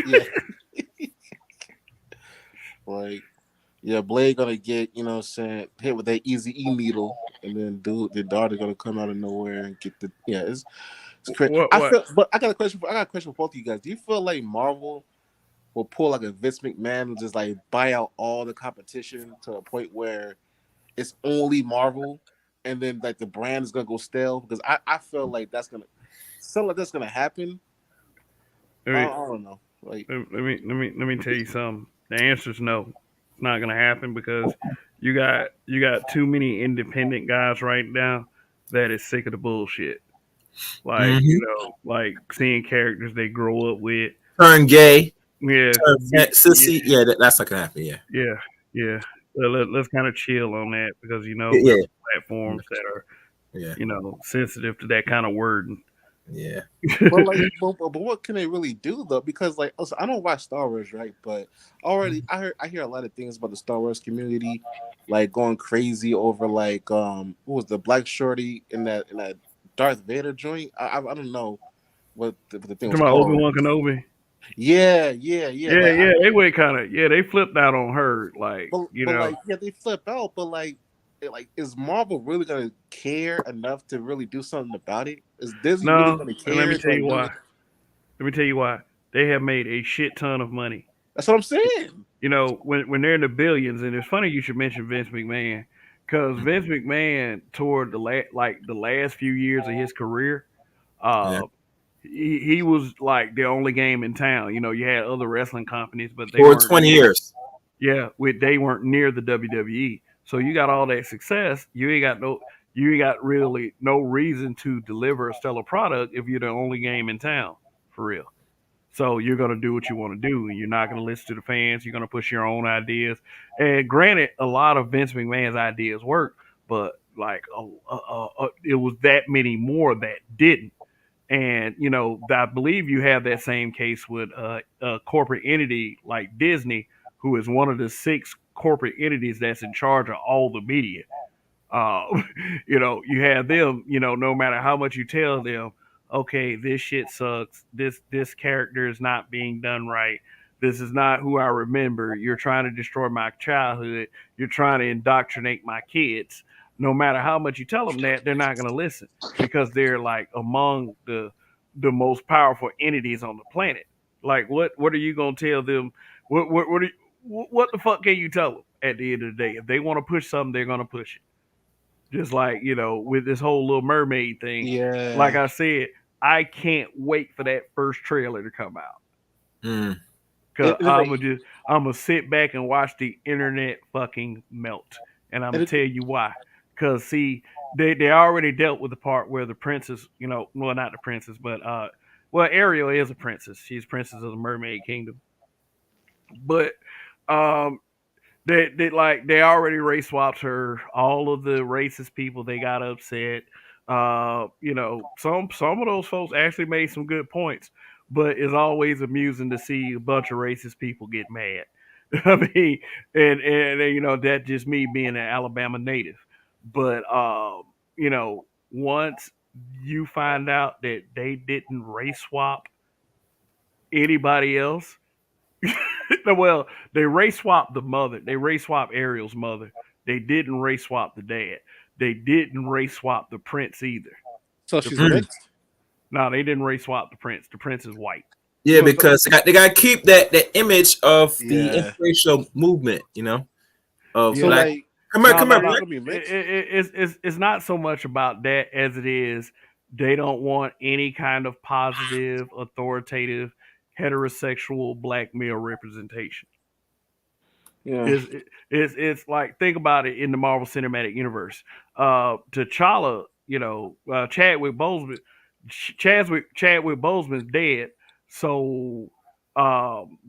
Yeah. Like, yeah, Blade gonna get, hit with that Easy E needle, and then the daughter gonna come out of nowhere and get the it's crazy. But I got a question for both of you guys. Do you feel like Marvel will pull like a Vince McMahon and just like buy out all the competition to a point where it's only Marvel, and then like the brand is gonna go stale? Because I feel like something like that's gonna happen. I don't know. Like, let me tell you something. The answer is no. It's not gonna happen because you got too many independent guys right now that is sick of the bullshit. Like like seeing characters they grow up with turn gay. Yeah, sissy. Yeah, that's not gonna happen. Yeah. Let's kind of chill on that because platforms that are sensitive to that kind of wording. Yeah. but what can they really do though? Because like, also, I don't watch Star Wars, right? But already I hear a lot of things about the Star Wars community, like going crazy over like what was the black shorty in that Darth Vader joint? I don't know what the thing was called. Obi-Wan Kenobi. Yeah. They went they flipped out on her, like they flip out, but like is Marvel really gonna care enough to really do something about it? Is Disney really gonna care? Let me tell you why. They have made a shit ton of money. That's what I'm saying. When they're in the billions, and it's funny you should mention Vince McMahon, because Vince McMahon toward the last few years of his career, he was like the only game in town. You had other wrestling companies, but they for 20 years. Yeah, they weren't near the WWE. So you got all that success. You ain't got really no reason to deliver a stellar product if you're the only game in town, for real. So you're gonna do what you want to do, and you're not gonna listen to the fans. You're gonna push your own ideas. And granted, a lot of Vince McMahon's ideas work, but like it was that many more that didn't. And I believe you have that same case with a corporate entity like Disney, who is one of the 6 corporate entities that's in charge of all the media. You have them, no matter how much you tell them, okay, this shit sucks. This character is not being done right. This is not who I remember. You're trying to destroy my childhood. You're trying to indoctrinate my kids. No matter how much you tell them that, they're not going to listen because they're like among the most powerful entities on the planet. Like, what are you going to tell them? What the fuck can you tell them at the end of the day? If they want to push something, they're going to push it. Just like, with this whole Little Mermaid thing. Yeah. Like I said, I can't wait for that first trailer to come out. Because I'm going to sit back and watch the internet fucking melt. And I'm going to tell you why. Because, see, they already dealt with the part where the princess, well, not the princess, but, Ariel is a princess. She's princess of the Mermaid Kingdom. But, they already race swapped her. All of the racist people, they got upset. Some of those folks actually made some good points, but it's always amusing to see a bunch of racist people get mad. I mean, and that just me being an Alabama native. But once you find out that they didn't race swap anybody else. Well, they race swapped the mother. They race swapped Ariel's mother. They didn't race swap the dad. They didn't race swap the prince either. So she's mixed? No, they didn't race swap the prince. The prince is white. Yeah, because they got to keep that image of the interracial movement, of So Yeah. black. like, Come here, No, come no, here, it's no. black. gonna be mixed. It's not so much about that as it is they don't want any kind of positive, authoritative, heterosexual black male representation. Yeah. It's like think about it in the Marvel Cinematic Universe. T'Challa, Chadwick Boseman, Chadwick Boseman's dead, so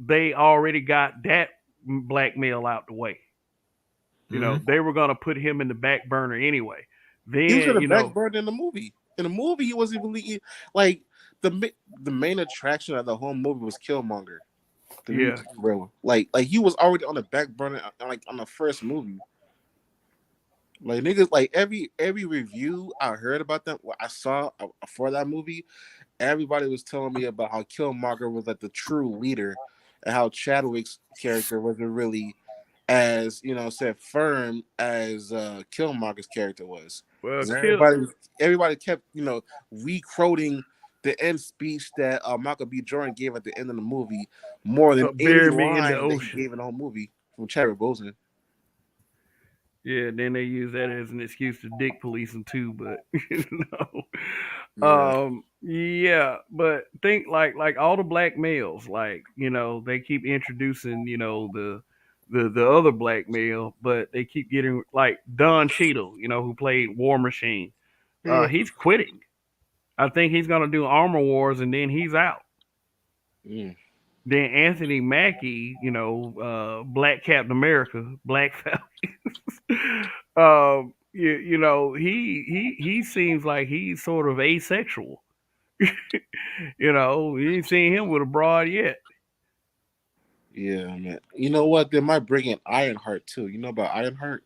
they already got that black male out the way. Mhm. They were gonna put him in the back burner anyway. He was in Then, the back burner in the movie. In the movie, he wasn't really like the main attraction of the whole movie was Killmonger. The new yeah, bro. Like he was already on the back burner like on the first movie. Like niggas, like every review I heard about them, what I saw for that movie, everybody was telling me about how Killmonger was like the true leader, and how Chadwick's character wasn't really as said firm as Killmonger's character was. well, Because kill. everybody kept re-quoting the end speech that Michael B. Jordan gave at the end of the movie more than any Bury me in the line that he ocean. gave in the whole movie from Chadwick Boseman. Yeah, then they use that as an excuse to dick police them too. But Yeah. yeah. But think like all the black males, like they keep introducing the other black male, but they keep getting like Don Cheadle, who played War Machine. Mm. He's quitting. I think he's gonna do Armor Wars, and then he's out. Mm. Then Anthony Mackie, Black Captain America, Black Falcon. He seems like he's sort of asexual. You ain't seen him with a broad yet. Yeah, man. You know what? They might bring in Ironheart too. You know about Ironheart?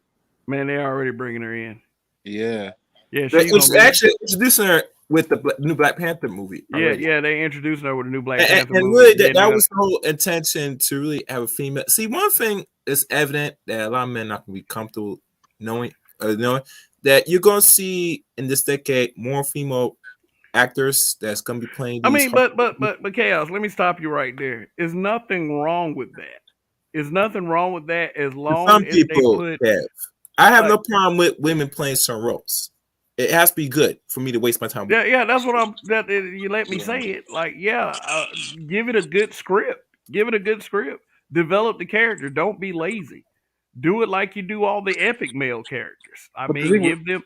Man, they're already bringing her in. Yeah. Yeah, They she's gonna be. actually introducing her with the new Black Panther movie already. Yeah, they introduced her with a new Black And, Panther and movie. really, Then that they're was the whole intention to really have a female. See, one thing is evident that a lot of men not going to be comfortable knowing that you're going to see in this decade more female actors that's going to be playing I these. mean, but Chaos. Let me stop you right there. There's nothing wrong with that. There's nothing wrong with that as long some as they people put. have. I have like, no problem with women playing some roles. It has to be good for me to waste my time with. Yeah, that's what I'm. That you let me say it. Like, give it a good script. Give it a good script. Develop the character. Don't be lazy. Do it like you do all the epic male characters. I But the mean, thing with,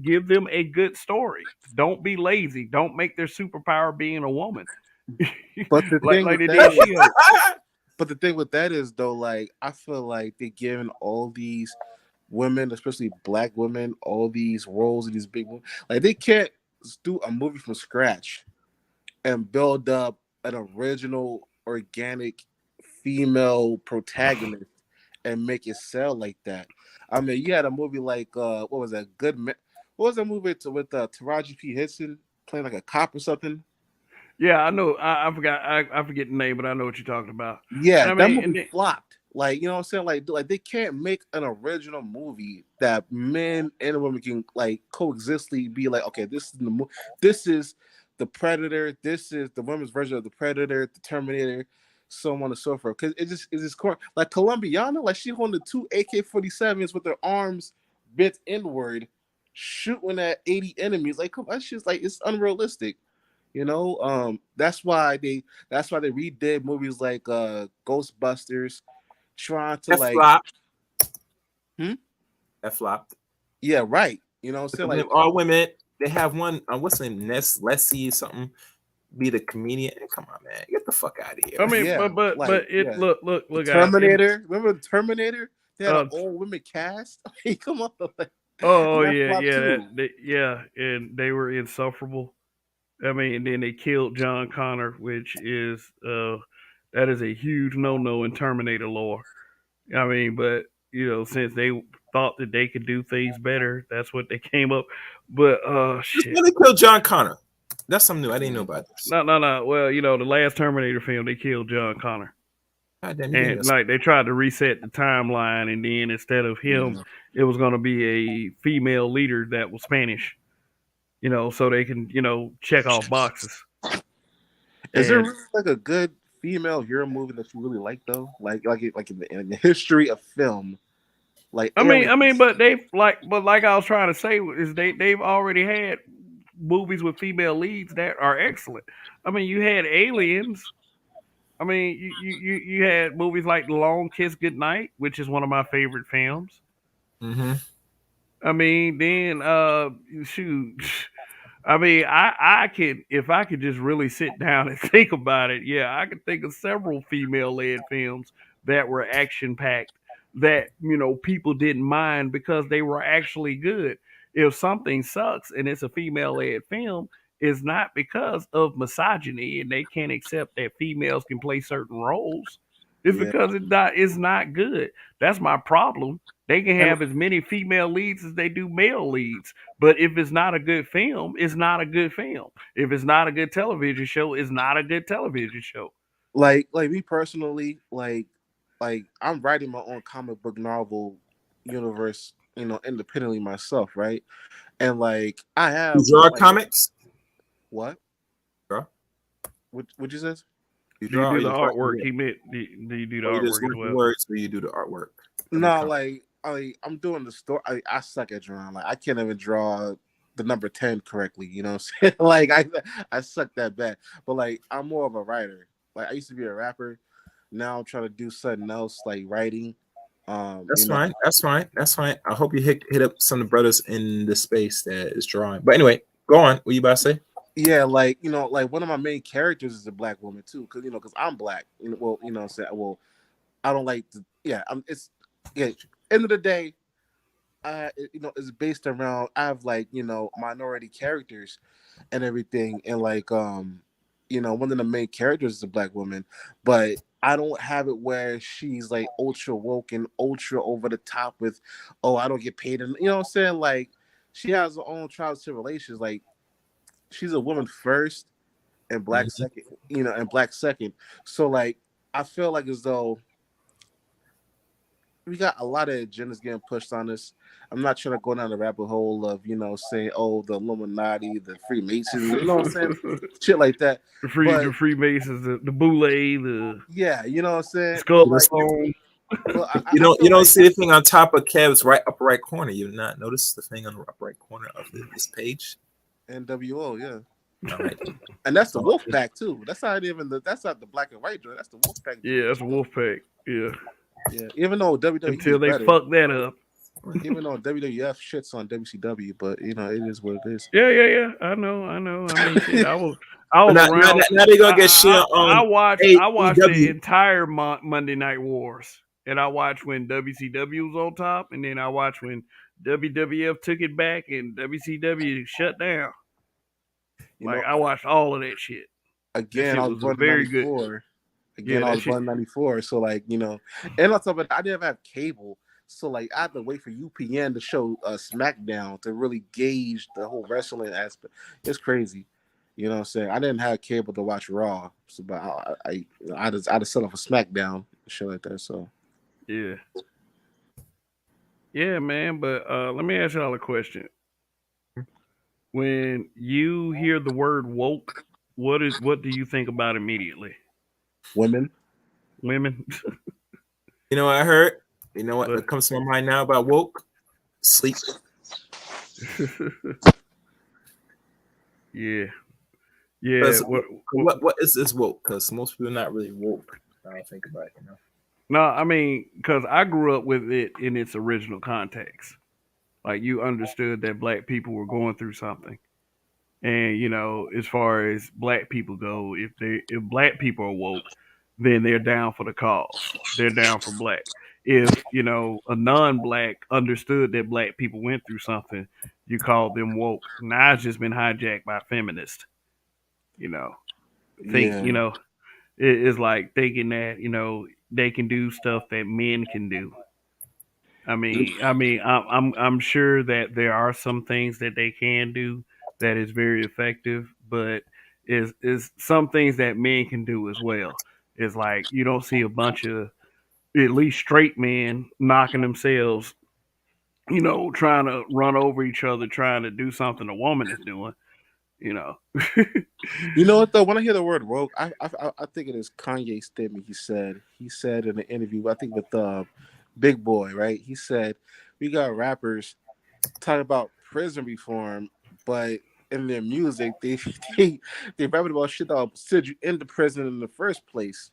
give them a good story. Don't be lazy. Don't make their superpower being a woman. but the thing like with they that did is, She-Hulk. but the thing with that is though, like I feel like they're giving all these women, especially black women, all these roles in these big movies. Like they can't do a movie from scratch and build up an original, organic female protagonist and make it sell like that. I mean, you had a movie like what was that? What was that movie with Taraji P Henson playing like a cop or something? Yeah, I know. I forgot. I forget the name, but I know what you're talking about. Yeah, I that mean, movie flopped. Like, you know what I'm saying? Like they can't make an original movie that men and women can like coexistly be like, okay, this is the Predator, this is the women's version of the Predator, the Terminator, so on and so forth. Because it's just like Colombiana, like she holding the two AK-47s with their arms bent inward, shooting at 80 enemies. Like, come on, that's just like it's unrealistic. That's why they redid movies like Ghostbusters, trying to That like flopped. Hmm? That flopped. Yeah, right. You know what I'm saying? Like All women. They have one. What's the name? Leslie something. Be the comedian. Come on, man. Get the fuck out of here. I mean, yeah, but like it yeah. look The out. Terminator. Remember the Terminator? They had an Uh, all women cast. I mean, come on. Like, Oh that yeah, flopped too. and they were insufferable. I mean, and then they killed John Connor, which is that is a huge no in Terminator lore. I mean, but since they thought that they could do things better, that's what they came up. But Just shit, when they killed John Connor. That's something new. I didn't know about this. no. Well, the last Terminator film, they killed John Connor. God damn, you didn't And know. like they tried to reset the timeline, and then instead of him, Yeah. it was going to be a female leader that was Spanish. So they can check off boxes. Is there And really like a good female hero movie that you really like though? Like in the history of film, like Aliens. but like I was trying to say is they've already had movies with female leads that are excellent. I mean, you had Aliens. I mean, you had movies like The Long Kiss Goodnight, which is one of my favorite films. Mm-hmm. I mean, then shoot. I mean, I could if I could just really sit down and think about it. Yeah, I could think of several female-led films that were action-packed that people didn't mind because they were actually good. If something sucks and it's a female-led film, it's not because of misogyny and they can't accept that females can play certain roles. It's Yeah, because it's not good. That's my problem. They can and have as many female leads as they do male leads. But if it's not a good film, it's not a good film. If it's not a good television show, it's not a good television show. like me personally, like I'm writing my own comic book novel universe, independently myself, right? And like I You have draw like comics? what? Draw? What you says? You Do you draw or do the you just write the artwork? words? He meant, do you do the Or you just artwork as write the well? words or you do the artwork of the No, comic? I'm doing the story. I suck at drawing. Like I can't even draw the number 10 correctly. You know what I'm saying? Like I suck that bad. But like I'm more of a writer. Like I used to be a rapper. Now I'm trying to do something else like writing. That's fine. That's fine. That's fine. I hope you hit up some of the brothers in the space that is drawing. But anyway, go on. What you about to say? Yeah, like like one of my main characters is a black woman too, because I'm black. Well, I'm saying, well, I don't like the yeah. It's yeah. End of the day, it's based around I have like minority characters and everything, and like one of the main characters is a black woman, but I don't have it where she's like ultra woke and ultra over the top with, oh, I don't get paid, and you know what I'm saying, like she has her own trials and tribulations. Like she's a woman first and black Mhm. second, and black second. So like I feel like as though we got a lot of agendas getting pushed on us. I'm not trying to go down the rabbit hole of, saying, oh, the Illuminati, the Freemasons, you know what I'm saying? Shit like that. The But Freemasons, the Boule, the yeah, you know what I'm saying? Skull But like, Stone. but You I don't feel like, see the thing on top of Kev's right upper right corner. You not notice the thing on the upper right corner of this page? NWO, yeah. All right. And that's the Wolf Pack too. That's not even that's not the black and white joint. That's the Wolf Pack joint. Yeah, that's Wolfpack. Yeah. Yeah. Even though WWE Until is they better. fuck that up. Even though WWF shits on WCW, but it is what it is. Yeah. I know. I mean, shit. I was Now around. they gonna get shit I on watched the AEW. entire Monday Night Wars, and I watched when WCW was on top, and then I watched when WWF took it back and WCW shut down. I watched all of that shit. Again, That I shit was was born in very good. '94. Yeah, Again, I that was shit. born in '94. So like, and on top of it, I didn't have cable. So like I had to wait for UPN to show SmackDown to really gauge the whole wrestling aspect. It's crazy. You know what I'm saying? I didn't have cable to watch Raw. So but I just set off a SmackDown show like that. So Yeah. Yeah, man. But let me ask y'all a question. When you hear the word woke, what do you think about immediately? women. Women. You know what I heard? You know what But comes to my mind now about woke? Sleep. yeah. Yeah. 'Cause what is this woke? Because most people are not really woke. I don't think about it, No, I mean, because I grew up with it in its original context. Like you understood that black people were going through something, and as far as black people go, if black people are woke, then they're down for the cause. They're down for black. If a non-black understood that black people went through something, you called them woke. Now it's just been hijacked by feminists. You know, think Yeah. it's like thinking that they can do stuff that men can do. I'm sure that there are some things that they can do that is very effective, but is some things that men can do as well. It's like you don't see a bunch of at least straight men knocking themselves, trying to run over each other, trying to do something a woman is doing. You know. You know what though? When I hear the word woke, I think it is Kanye's statement. He said in an interview, I think with Big Boy, right? He said we got rappers talking about prison reform, but in their music, they they rap about shit that will send you into prison in the first place.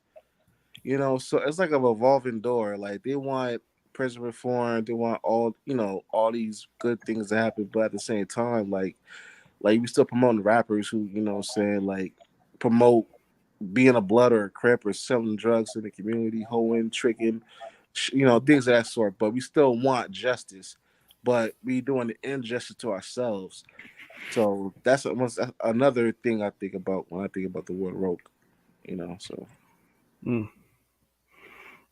You know, so it's like a revolving door. Like they want prison reform, they want all these good things to happen, but at the same time, like we still promoting rappers who, saying like promote being a blood or a crip or selling drugs in the community, hoeing, tricking, things of that sort. But we still want justice, but we doing the injustice to ourselves. So that's another thing I think about when I think about the word woke. So Mm,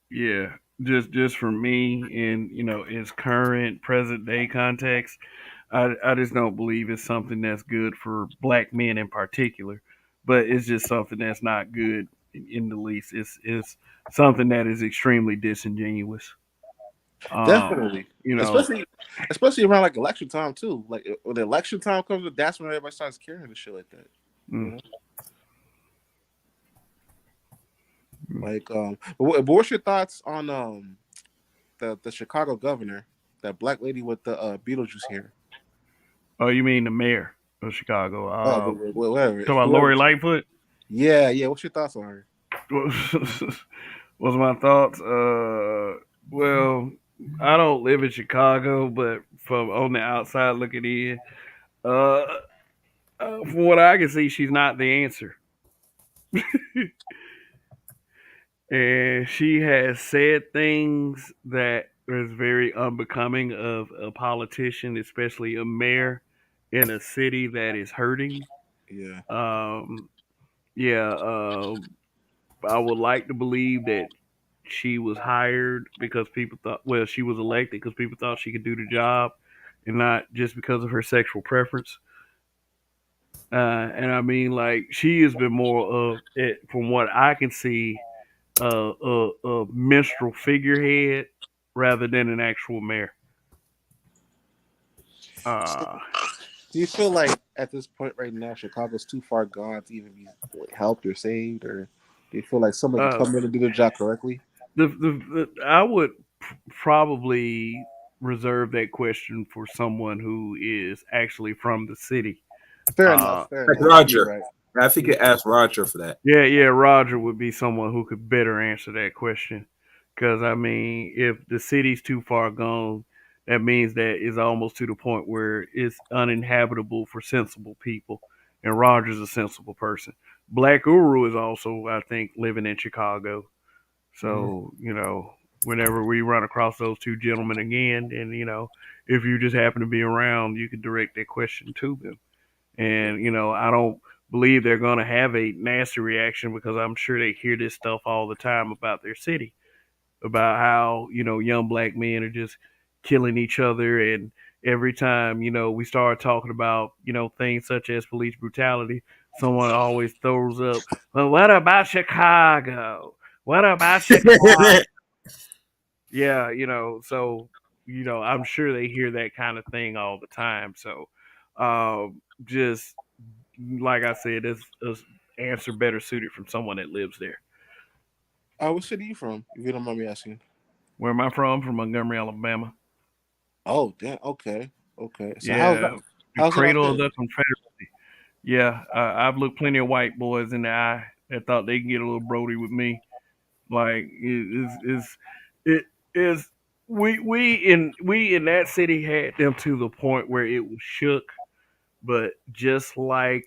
yeah, just for me, in its current present day context, I just don't believe it's something that's good for black men in particular. But it's just something that's not good in the least. It's something that is extremely disingenuous. definitely, You know, especially around like election time too. Like when the election time comes, that's when everybody starts carrying the shit like that. You mm, know, like but what's your thoughts on the Chicago governor, that black lady with the Beetlejuice hair? oh, you mean the mayor of Chicago? Oh, whatever, Talk about whoever. Lori Lightfoot. Yeah, yeah. What's your thoughts on her? What's my thoughts? Well, I don't live in Chicago, but from on the outside looking in, uh, from what I can see, she's not the answer. And she has said things that is very unbecoming of a politician, especially a mayor in a city that is hurting. Yeah, Um, yeah, I would like to believe that she was hired because people thought, well, she was elected because people thought she could do the job and not just because of her sexual preference. And I mean, like, she has been more of it, from what I can see, a minstrel figurehead rather than an actual mayor. Uh, do you feel like at this point right now, Chicago's too far gone to even be helped or saved, or do you feel like somebody can uh, come in and do the job correctly? I would probably reserve that question for someone who is actually from the city. Fair enough. Uh, Fair Like enough. You're Roger. right. I think you could ask Roger for that. Yeah, yeah, Roger would be someone who could better answer that question. Because, I mean, if the city's too far gone, that means that it's almost to the point where it's uninhabitable for sensible people. And Roger's a sensible person. Black Uru is also, I think, living in Chicago. Mhm. So, whenever we run across those two gentlemen again, and, if you just happen to be around, you can direct that question to them. And, I don't believe they're going to have a nasty reaction because I'm sure they hear this stuff all the time about their city, about how, young black men are just killing each other. And every time, we start talking about, things such as police brutality, someone always throws up, well, what about Chicago? What about Chicago? Yeah, so, I'm sure they hear that kind of thing all the time. So, just like I said, it's an answer better suited from someone that lives there. What city you from? If you don't mind me asking. Where am I from? From Montgomery, Alabama. Oh, damn. Okay. Okay. So how's that? Yeah, the How's it out cradle of there? the Confederacy. Yeah, I've looked plenty of white boys in the eye that thought they can get a little Brody with me. Like it is we in that city had them to the point where it was shook. But just like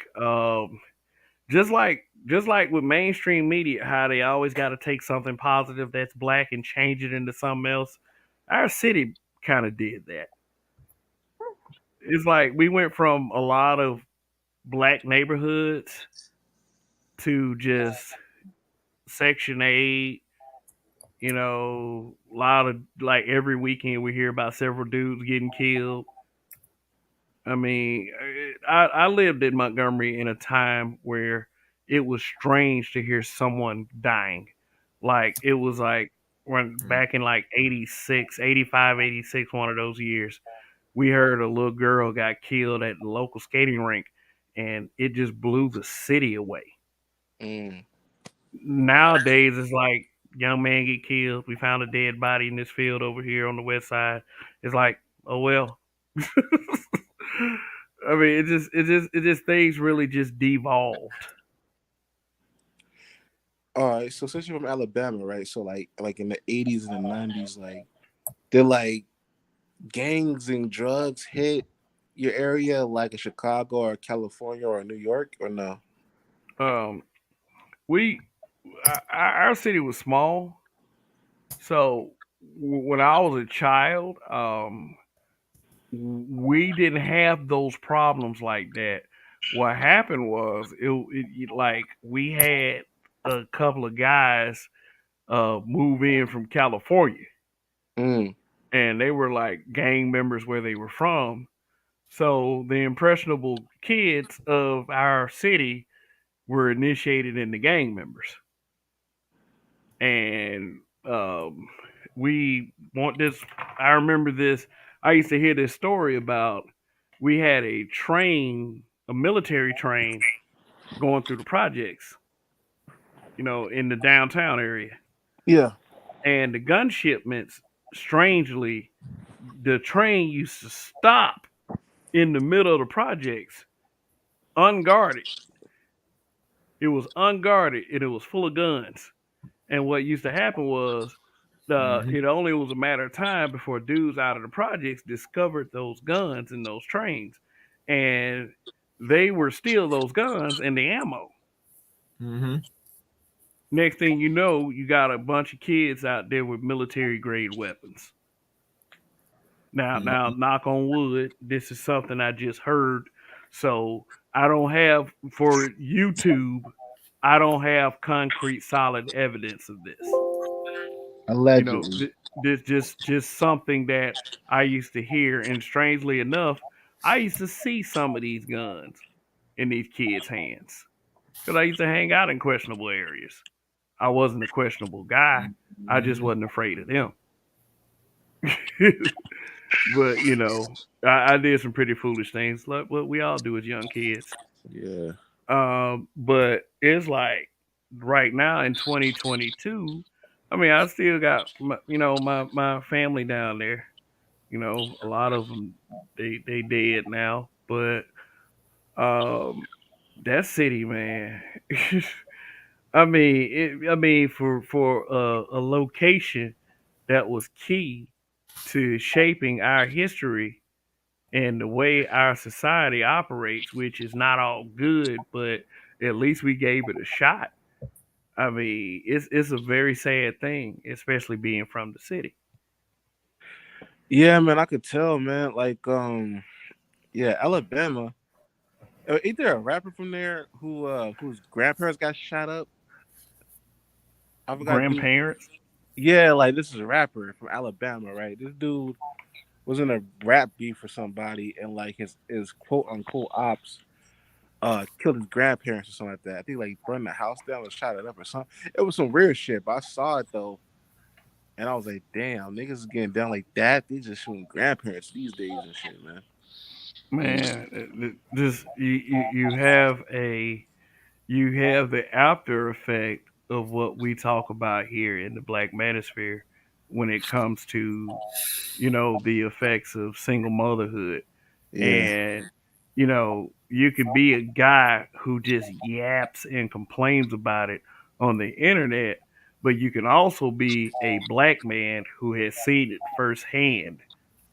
with mainstream media, how they always got to take something positive that's black and change it into something else. Our city kind of did that. It's like we went from a lot of black neighborhoods to just Section 8. A lot of, like, every weekend we hear about several dudes getting killed. I mean, I lived in Montgomery in a time where it was strange to hear someone dying. Like, it was like when back in like 86, 85, 86, one of those years, we heard a little girl got killed at the local skating rink. and it just blew the city away. Mm. Nowadays, it's like young man get killed. We found a dead body in this field over here on the west side. It's like, oh well. I mean, it just things really just devolved. All right, so since you're from Alabama, right? So like in the 80s and the 90s, like did like gangs and drugs hit your area like in Chicago or California or New York or no? Um, we our city was small, so when I was a child, we didn't have those problems like that. What happened was like we had a couple of guys move in from California, Mm. and they were like gang members where they were from. So the impressionable kids of our city were initiated into gang members, and we want this. I remember this. I used to hear this story about we had a train, a military train, going through the projects, in the downtown area, Yeah. and the gun shipments. Strangely, the train used to stop in the middle of the projects, unguarded. It was unguarded and it was full of guns. And what used to happen was Mm-hmm. it only was a matter of time before dudes out of the projects discovered those guns in those trains, and they were steal those guns and the ammo. Mm-hmm. Next thing you know, you got a bunch of kids out there with military grade weapons. Now, Mm-hmm. knock on wood, this is something I just heard. So I don't have for YouTube. I don't have concrete, solid evidence of this. Allegedly. This just something that I used to hear, and strangely enough, I used to see some of these guns in these kids' hands because I used to hang out in questionable areas. I wasn't a questionable guy. I just Mm-hmm. wasn't afraid of them. But I did some pretty foolish things, like what we all do as young kids. Yeah. But it's like right now in 2022. I mean, I still got my family down there. A lot of them they dead now, but um, that city, man. I mean, for a location that was key to shaping our history and the way our society operates, which is not all good, but at least we gave it a shot. I mean, it's a very sad thing, especially being from the city. Yeah, man, I could tell, man. Like, yeah, Alabama. Ain't there a rapper from there whose grandparents got shot up? I forgot, dude. Grandparents. Yeah, like this is a rapper from Alabama, right? This dude was in a rap beef for somebody, and like his quote unquote ops killed his grandparents or something like that. I think like burned the house down or shot it up or something. It was some weird shit, but I saw it though, and I was like, damn, niggas is getting down like that. They just shooting grandparents these days and shit, man. Man, this you have the after effect of what we talk about here in the Black Manosphere when it comes to the effects of single motherhood. Yeah, And you can be a guy who just yaps and complains about it on the internet, but you can also be a black man who has seen it firsthand,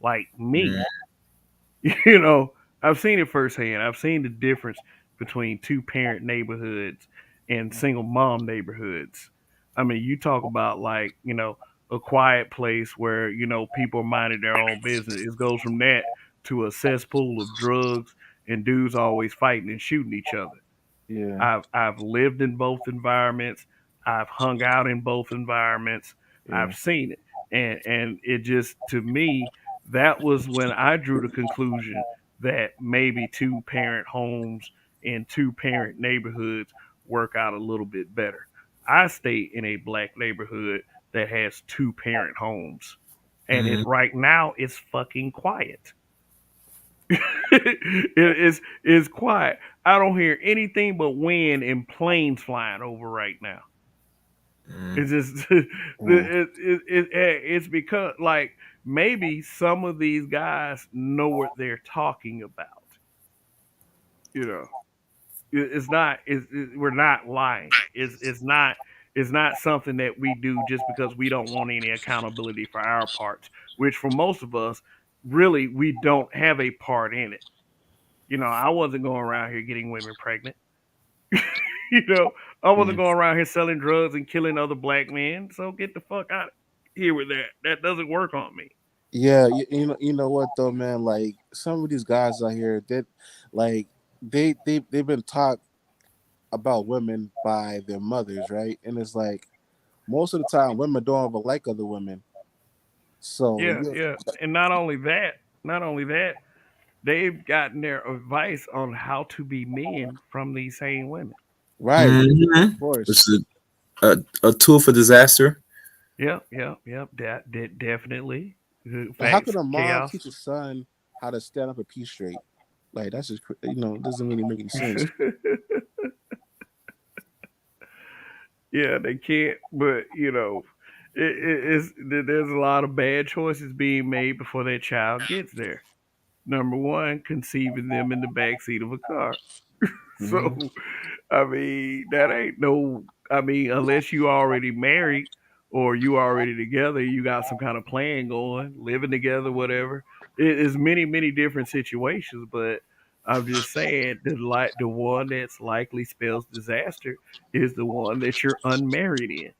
like me. you know, I've seen it firsthand. I've seen the difference between two parent neighborhoods and single mom neighborhoods. I mean, you talk about like, a quiet place where, people are minding their own business. It goes from that to a cesspool of drugs and dudes always fighting and shooting each other. yeah, I've lived in both environments. I've hung out in both environments. yeah, I've seen it. And it just to me, that was when I drew the conclusion that maybe two parent homes and two parent neighborhoods work out a little bit better. I stay in a black neighborhood that has two parent homes. And it Mm-hmm. right now is fucking quiet. It's quiet. I don't hear anything but wind and planes flying over right now. It's just Mm. it's because like maybe some of these guys know what they're talking about. You know, it's not we're not lying. It's not something that we do just because we don't want any accountability for our parts, which for most of us really we don't have a part in it. I wasn't going around here getting women pregnant. you know, I wasn't Mm. going around here selling drugs and killing other black men. So get the fuck out of here with that. That doesn't work on me. Yeah, you know what though, man? Like some of these guys out here, that like they've been taught about women by their mothers, right? And it's like most of the time, women don't ever like other women. So Yeah, yeah, yeah. And not only that, they've gotten their advice on how to be men from these same women. right, Mm-hmm. of course. It's a tool for disaster. Yep, yep, yep. That definitely. Like, how can Facts, a mom chaos. teach a son how to stand up and pee straight? Like that's just it doesn't really make any sense. Yeah, they can't. But there's a lot of bad choices being made before that child gets there. Number one, conceiving them in the back seat of a car. Hmm. So, I mean, that ain't no. I mean, unless you already married or you already together, you got some kind of plan going, living together, whatever. It is many different situations, but I'm just saying the one that's likely spells disaster is the one that you're unmarried in.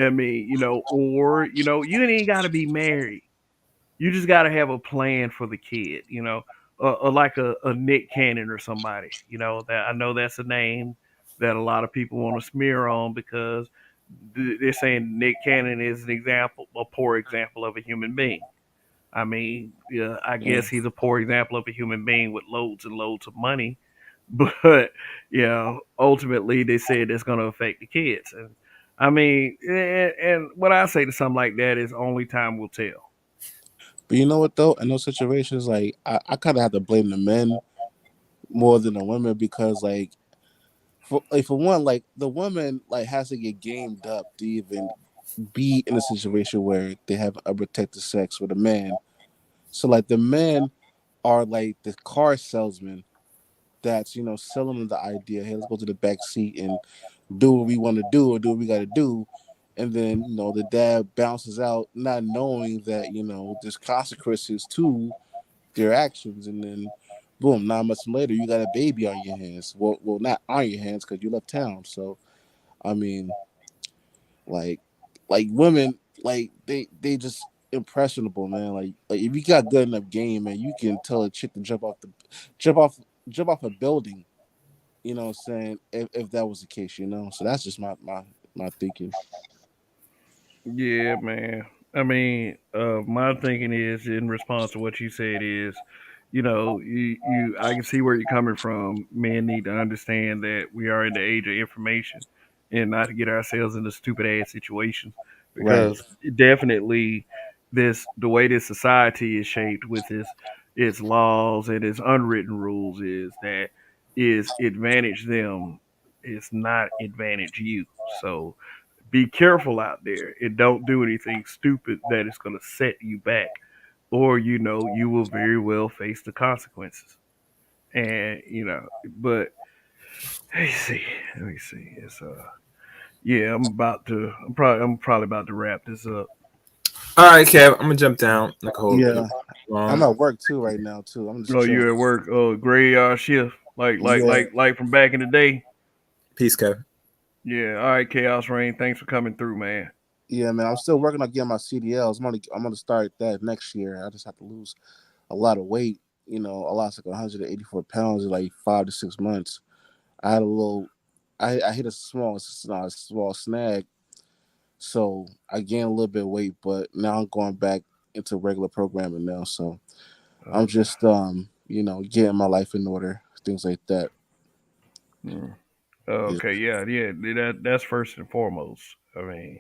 I mean, or you ain't got to be married. You just got to have a plan for the kid, like a Nick Cannon or somebody. That I know that's a name that a lot of people want to smear on because they're saying Nick Cannon is an example, a poor example of a human being. I mean, yeah, I Yeah. guess he's a poor example of a human being with loads and loads of money, but ultimately they said it's going to affect the kids, and I mean, and what I say to something like that is only time will tell. But you know what though? In those situations, like I kind of have to blame the men more than the women because for one, like the woman like has to get gamed up to even be in a situation where they have unprotected sex with a man. So like the men are like the car salesman that's selling them the idea. Hey, let's go to the back seat and do what we want to do or do what we got to do. And then the dad bounces out, not knowing that there's consequences to their actions. And then, boom, 9 months later, you got a baby on your hands. Well, not on your hands because you left town. So, I mean, like, like women, like they just impressionable, man. Like if you got good enough game, man, you can tell a chick to jump off, jump off a building. You know what I'm saying? If that was the case. So that's just my thinking. Yeah, man. I mean, my thinking is in response to what you said is, I can see where you're coming from. Men need to understand that we are in the age of information and not to get ourselves into stupid ass situations Right. because definitely the way this society is shaped with its laws and its unwritten rules is advantage them. It's not advantage you. So be careful out there and don't do anything stupid that is going to set you back, or you will very well face the consequences. And but let me see. It's yeah, I'm probably about to wrap this up. All right, Kev, I'm gonna jump down. Like hold Yeah. I'm long. at work too right now too. I'm just Oh, you chilling. at work? Oh, graveyard shift, like like Yeah. like like from back in the day. Peace, Kev. Yeah. All right, Chaos Rain. Thanks for coming through, man. Yeah, man. I'm still working on getting my CDLs. I'm gonna start that next year. I just have to lose a lot of weight. I lost like 184 pounds in like 5 to 6 months. I had a little, I hit a small snag, so I gained a little bit of weight. But now I'm going back into regular programming now. So I'm Okay. just getting my life in order, things like that. Hmm. Yeah, Okay. Yeah. Yeah. That's first and foremost. I mean,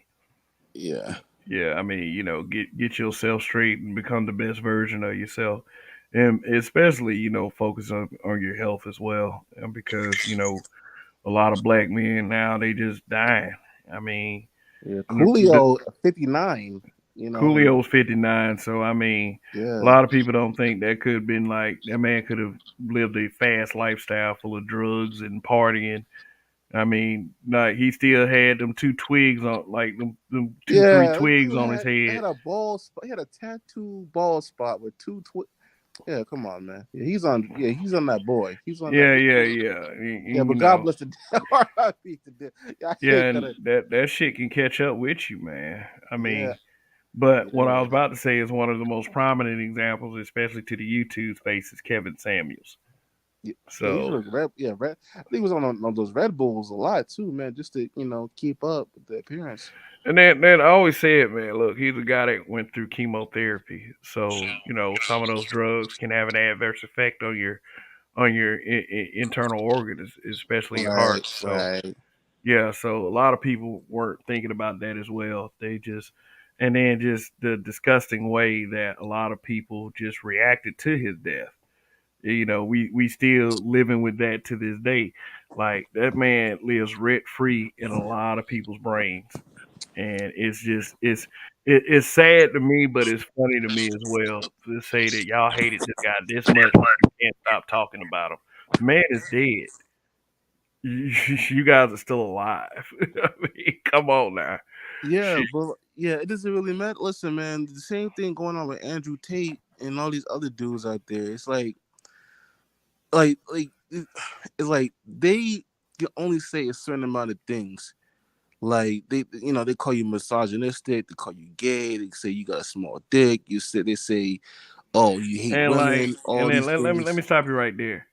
yeah, yeah, I mean, get yourself straight and become the best version of yourself. and especially focus on your health as well, and because a lot of black men now they just dying. I mean, Yeah, the Coolio 59. And Coolio's 59, so I mean, a yeah, lot of people don't think that could have been like that man could have lived a fast lifestyle full of drugs and partying. I mean, like he still had them two twigs on, like them two, three yeah, that twigs dude on his had head. a ball spot. He had a tattoo ball spot with Yeah, come on, man. Yeah, he's on. Yeah, he's on that boy. He's on that. Yeah, yeah, yeah. Yeah, And, but God bless the R.I.P. to death. Yeah, I yeah, hate and that. that shit can catch up with you, man. I Yeah, mean, but what I yeah, was about to say is one of the most prominent examples, especially to the YouTube space, is Kevin Samuels. yeah. Yeah, he's So really red. Yeah, red. I think he was on those Red Bulls a lot too, man, just to keep up with the appearance. And then I always said, man, look, he's a guy that went through chemotherapy. So, some of those drugs can have an adverse effect on your internal organs, especially your Right, heart. So, right. yeah, so a lot of people weren't thinking about that as well. They just and then just the disgusting way that a lot of people just reacted to his death. We still living with that to this day. Like that man lives rent free in a lot of people's brains, and it's just it's sad to me, but it's funny to me as well to say that y'all hated this guy this much, but you can't stop talking about him. The man is dead. You guys are still alive. I mean, come on now. Yeah, Shit. but yeah, it doesn't really matter. Listen, man, the same thing going on with Andrew Tate and all these other dudes out there. It's it's like they can only say a certain amount of things. Like they call you misogynistic, they call you gay, they say you got a small dick. They say, oh, you hate And women, and all then these let me things. stop you right there.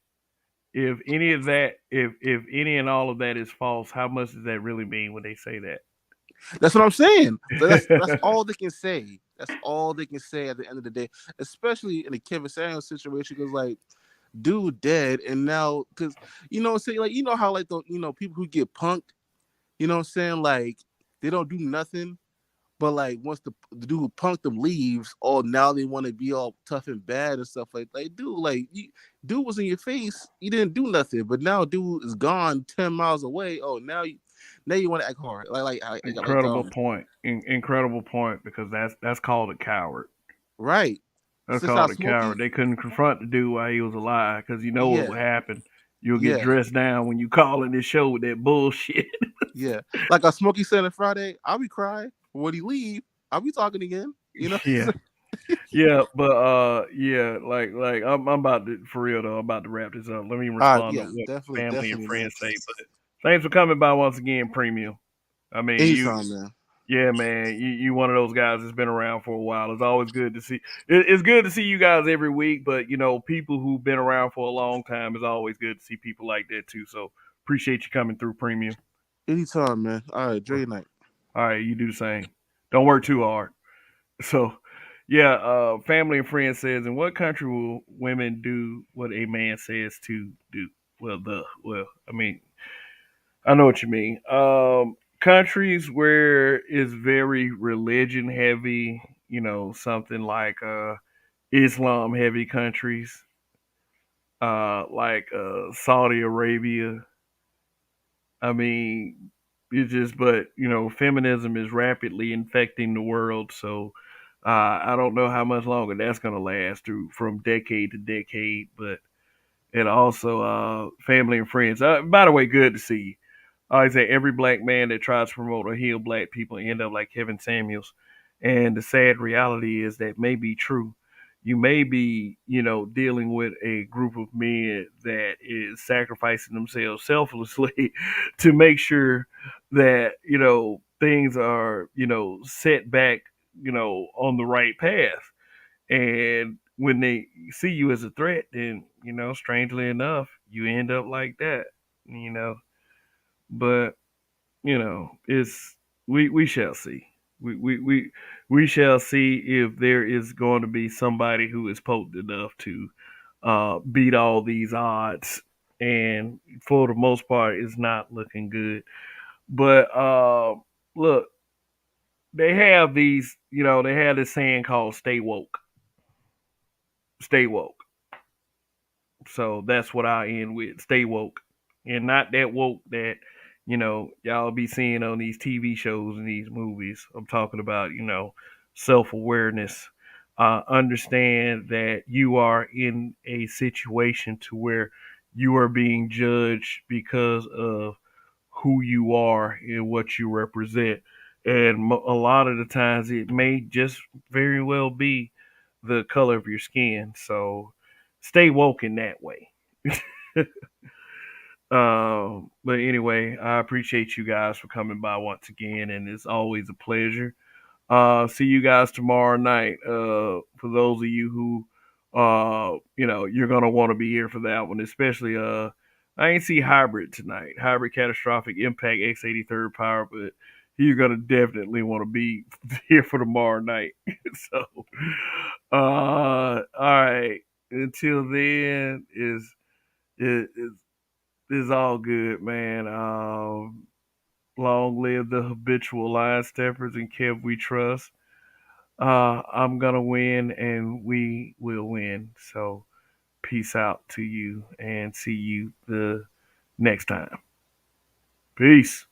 If any of that, if any and all of that is false, how much does that really mean when they say That's what I'm saying. So that's that? all they can say. That's all they can say at the end of the day, especially in the Kevin Samuels situation, because like, dude dead, and now because say like how like the people who get punked, what I'm saying, like they don't do nothing. But like once the dude who punked them leaves, oh now they want to be all tough and bad and stuff like dude, like dude was in your face, you didn't do nothing, but now dude is gone 10 miles away. Oh now you want to act hard, Incredible point. Incredible point because that's called a coward. right. That's Since I called a coward. Smokey, They couldn't confront the dude while he was alive because you know what yeah, would happen. You'll get yeah, dressed down when you call in this show with that bullshit. yeah. Like a Smokey said on Friday, I'll be crying. When he leave, I'll be talking again. Yeah. Yeah, but yeah, like I'm about to for real though. I'm about to wrap this up. Let me respond to Yeah, what definitely, family and definitely, man. friends say. But thanks for coming by once again, Premium. I mean, Anytime, man. yeah, man, you one of those guys that's been around for a while. It's always good to see. It's good to see you guys every week, but people who've been around for a long time is always good to see people like that too. So appreciate you coming through, Premium. Anytime, man. All right, Dre night. All right, you do the same. Don't work too hard. So, yeah, family and friends says, in what country will women do what a man says to do? I mean, I know what you mean. Countries where it's very religion heavy, something like Islam heavy countries, like Saudi Arabia. I mean, but feminism is rapidly infecting the world, so I don't know how much longer that's going to last through from decade to decade. But and also family and friends. By the way, good to see you. I always say every black man that tries to promote or heal black people end up like Kevin Samuels. And the sad reality is that may be true. You may be, dealing with a group of men that is sacrificing themselves selflessly to make sure that, things are, set back, on the right path. And when they see you as a threat, then, strangely enough, you end up like that, you know. But it's we shall see. We we we we shall see if there is going to be somebody who is potent enough to beat all these odds. And for the most part, it's not looking good. But look, they have these. They have this saying called "stay woke." Stay woke. So that's what I end with. Stay woke. And not that woke that, y'all be seeing on these TV shows and these movies. I'm talking about, self awareness. Understand that you are in a situation to where you are being judged because of who you are and what you represent. And a lot of the times it may just very well be the color of your skin. So stay woke in that way. But anyway, I appreciate you guys for coming by once again, and it's always a pleasure. See you guys tomorrow night. For those of you who, you're gonna want to be here for that one, especially. I ain't see Hybrid tonight. Hybrid Catastrophic Impact X83rd Power, but you're gonna definitely want to be here for tomorrow night. So, all right. Until then, is all good, man. Long live the habitual line steppers and Kev we trust. I'm gonna win and we will win. So peace out to you and see you the next time. Peace.